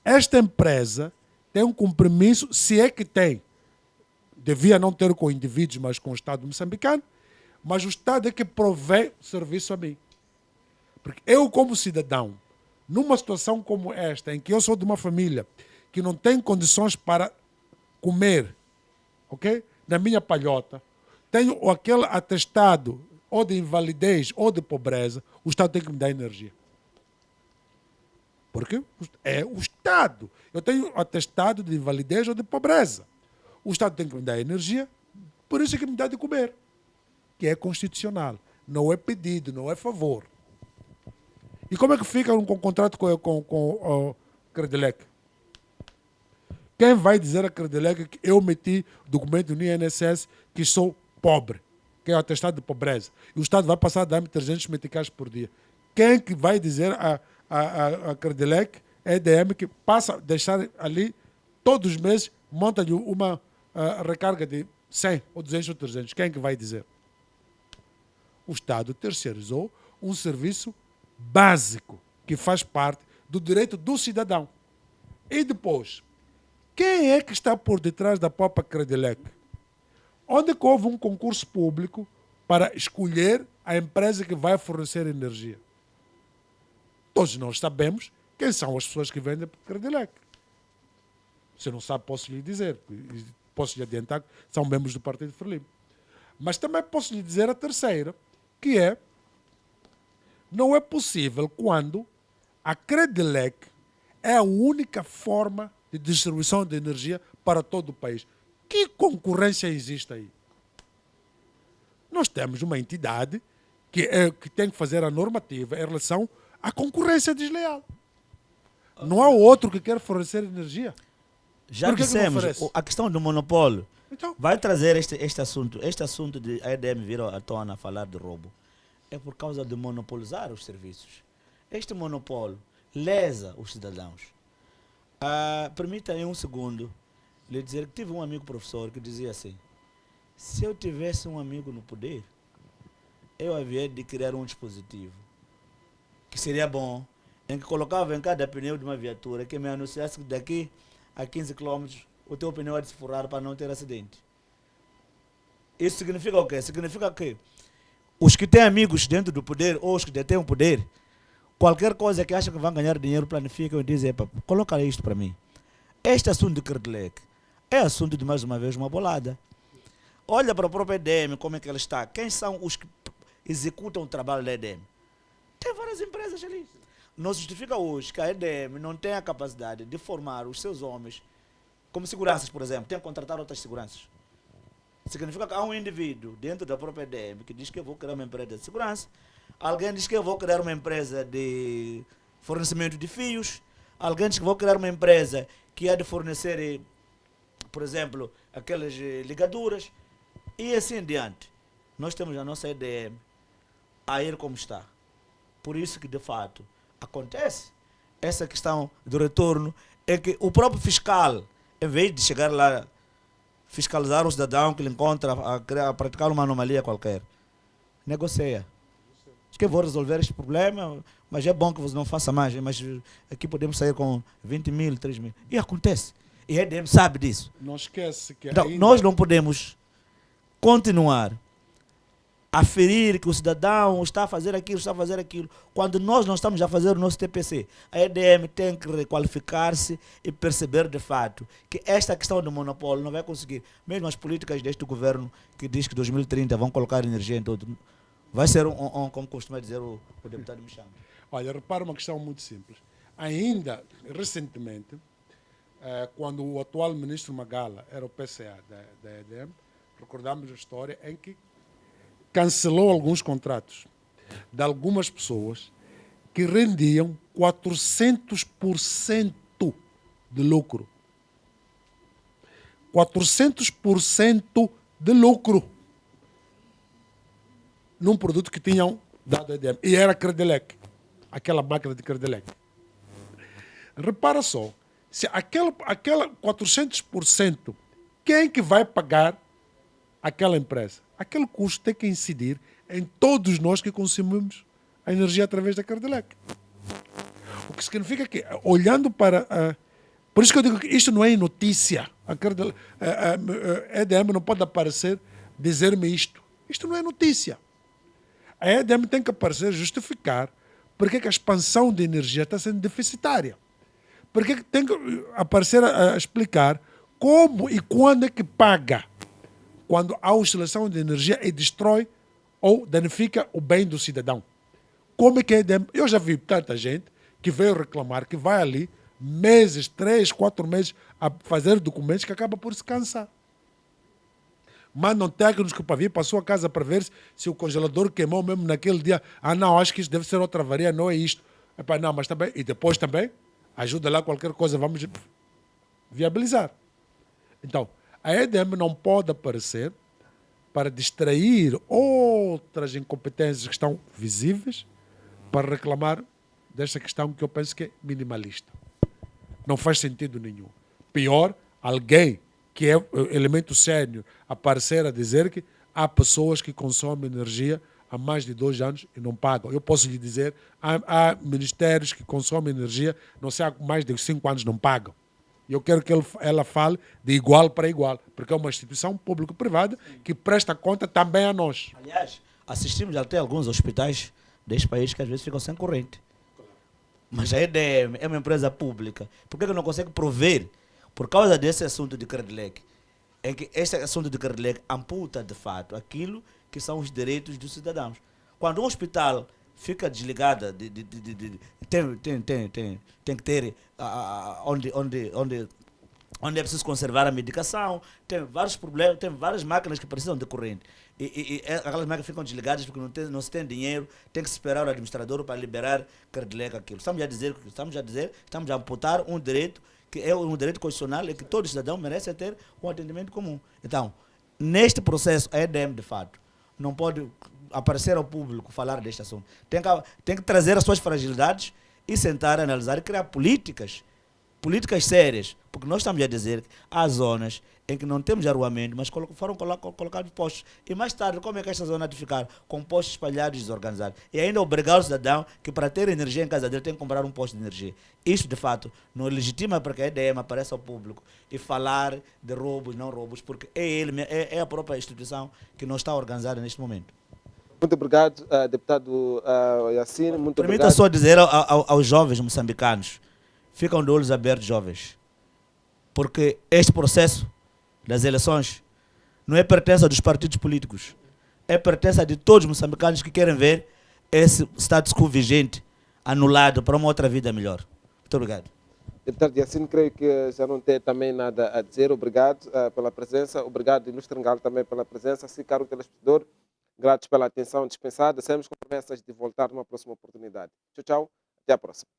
Esta empresa tem um compromisso, se é que tem, devia não ter com indivíduos, mas com o Estado moçambicano, mas o Estado é que provê serviço a mim. Porque eu, como cidadão, numa situação como esta, em que eu sou de uma família que não tem condições para comer, ok? Na minha palhota, tenho aquele atestado ou de invalidez ou de pobreza, o Estado tem que me dar energia. Porque é o Estado. Eu tenho atestado de invalidez ou de pobreza. O Estado tem que me dar energia, por isso é que me dá de comer. Que é constitucional. Não é pedido, não é favor. E como é que fica com o contrato com o Credelec? Quem vai dizer a Credelec que eu meti documento no INSS que sou pobre, que é o atestado de pobreza, e o Estado vai passar a dar-me 300 meticais por dia? Quem que vai dizer a Credelec, a EDM, que passa a deixar ali todos os meses, monta-lhe uma recarga de 100 ou 200 ou 300? Quem que vai dizer? O Estado terceirizou um serviço básico que faz parte do direito do cidadão. E depois, quem é que está por detrás da própria Credelec? Onde que houve um concurso público para escolher a empresa que vai fornecer energia? Todos nós sabemos quem são as pessoas que vendem para Credelec. Se não sabe, posso lhe dizer. Posso lhe adiantar que são membros do Partido Frelimo. Mas também posso lhe dizer a terceira, que é, não é possível quando a Credelec é a única forma de distribuição de energia para todo o país. Que concorrência existe aí? Nós temos uma entidade que tem que fazer a normativa em relação à concorrência desleal. Não há outro que quer fornecer energia. Já dissemos, a questão do monopólio. Então, vai trazer este assunto de a EDM vir à tona a falar de roubo. É por causa de monopolizar os serviços. Este monopólio lesa os cidadãos. Permita-me um segundo lhe dizer que tive um amigo professor que dizia assim: se eu tivesse um amigo no poder, eu havia de criar um dispositivo que seria bom, em que colocava em cada pneu de uma viatura que me anunciasse que daqui a 15 km o teu pneu é de se furar para não ter acidente. Isso significa o quê? Significa que os que têm amigos dentro do poder ou os que detêm o poder, qualquer coisa que acham que vão ganhar dinheiro, planificam e dizem: coloca isto para mim. Este assunto de Credelec é assunto de, mais uma vez, uma bolada. Olha para a própria EDM, como é que ela está. Quem são os que executam o trabalho da EDM? Tem várias empresas ali. Não justifica hoje que a EDM não tem a capacidade de formar os seus homens como seguranças, por exemplo. Tem que contratar outras seguranças. Significa que há um indivíduo dentro da própria EDM que diz que eu vou criar uma empresa de segurança, alguém diz que eu vou criar uma empresa de fornecimento de fios, alguém diz que vou criar uma empresa que há de fornecer, por exemplo, aquelas ligaduras, e assim em diante. Nós temos a nossa EDM a ir como está. Por isso que, de fato, acontece essa questão do retorno, é que o próprio fiscal, em vez de chegar lá, fiscalizar o cidadão que ele encontra a praticar uma anomalia qualquer, negocia. Acho que eu vou resolver este problema, mas é bom que você não faça mais, mas aqui podemos sair com 20 mil, 3 mil. E acontece. E a EDM sabe disso. Não esquece que Então, ainda... nós não podemos continuar a ferir que o cidadão está a fazer aquilo, quando nós não estamos a fazer o nosso TPC. A EDM tem que requalificar-se e perceber de fato que esta questão do monopólio não vai conseguir. Mesmo as políticas deste governo que diz que 2030 vão colocar energia em todo, vai ser como costuma dizer o deputado Michel. Olha, repara uma questão muito simples. Ainda recentemente, quando o atual ministro Magala era o PCA da EDM, recordamos a história em que cancelou alguns contratos de algumas pessoas que rendiam 400% de lucro. 400% de lucro num produto que tinham dado a EDM. E era Credelec, aquela máquina de Credelec. Repara só, se aquela 400%, quem que vai pagar aquela empresa? Aquele custo tem que incidir em todos nós que consumimos a energia através da Credelec. O que significa que, olhando para... por isso que eu digo que isto não é notícia. A EDM não pode aparecer dizer-me isto. Isto não é notícia. A EDM tem que aparecer justificar porque que a expansão de energia está sendo deficitária. Porque tem que aparecer a explicar como e quando é que paga quando há oscilação de energia e destrói ou danifica o bem do cidadão. Como é que é? Eu já vi tanta gente que veio reclamar, que vai ali meses, 3, 4 meses, a fazer documentos que acaba por se cansar. Mandam técnicos para vir para a sua casa para ver se o congelador queimou mesmo naquele dia. Ah, não, acho que isso deve ser outra avaria, não é isto. Epá, não, mas também, e depois também, ajuda lá qualquer coisa, vamos viabilizar. Então, a EDM não pode aparecer para distrair outras incompetências que estão visíveis para reclamar desta questão que eu penso que é minimalista. Não faz sentido nenhum. Pior, alguém que é elemento sério aparecer a dizer que há pessoas que consomem energia há mais de 2 anos e não pagam. Eu posso lhe dizer, há ministérios que consomem energia, não sei, há mais de 5 anos não pagam. Eu quero que ela fale de igual para igual, porque é uma instituição público-privada que presta conta também a nós. Aliás, assistimos até alguns hospitais deste país que às vezes ficam sem corrente. Mas a EDM é uma empresa pública. Por que não consegue prover? Por causa desse assunto de Credelec, é que este assunto de Credelec amputa de fato aquilo que são os direitos dos cidadãos. Quando um hospital fica desligado, tem que ter onde é preciso conservar a medicação, tem vários problemas, tem várias máquinas que precisam de corrente. E aquelas máquinas ficam desligadas porque não se tem dinheiro, tem que esperar o administrador para liberar Credelec aquilo. Estamos a amputar um direito que é um direito constitucional e que todo cidadão merece ter um atendimento comum. Então, neste processo, a EDM, de fato, não pode aparecer ao público falar deste assunto. Tem que trazer as suas fragilidades e sentar, analisar e criar políticas sérias, porque nós estamos a dizer que há zonas em que não temos arruamento, mas foram colocados postos. E mais tarde, como é que esta zona há de ficar? Com postos espalhados e desorganizados. E ainda obrigar o cidadão que para ter energia em casa dele tem que comprar um posto de energia. Isto, de fato, não legitima para que a EDM apareça ao público e falar de roubos, não roubos, porque é a própria instituição que não está organizada neste momento. Muito obrigado, deputado Yassine. Muito Permita só dizer aos jovens moçambicanos, ficam de olhos abertos, jovens, porque este processo das eleições não é pertença dos partidos políticos, é pertença de todos os moçambicanos que querem ver esse status quo vigente anulado para uma outra vida melhor. Muito obrigado. Deputado Yacine, creio que já não tem também nada a dizer. Obrigado pela presença. Obrigado, Ilustre Ngalo, também pela presença. Assim, caro telespectador, gratos pela atenção dispensada. Seremos com promessas de voltar numa próxima oportunidade. Tchau, tchau. Até a próxima.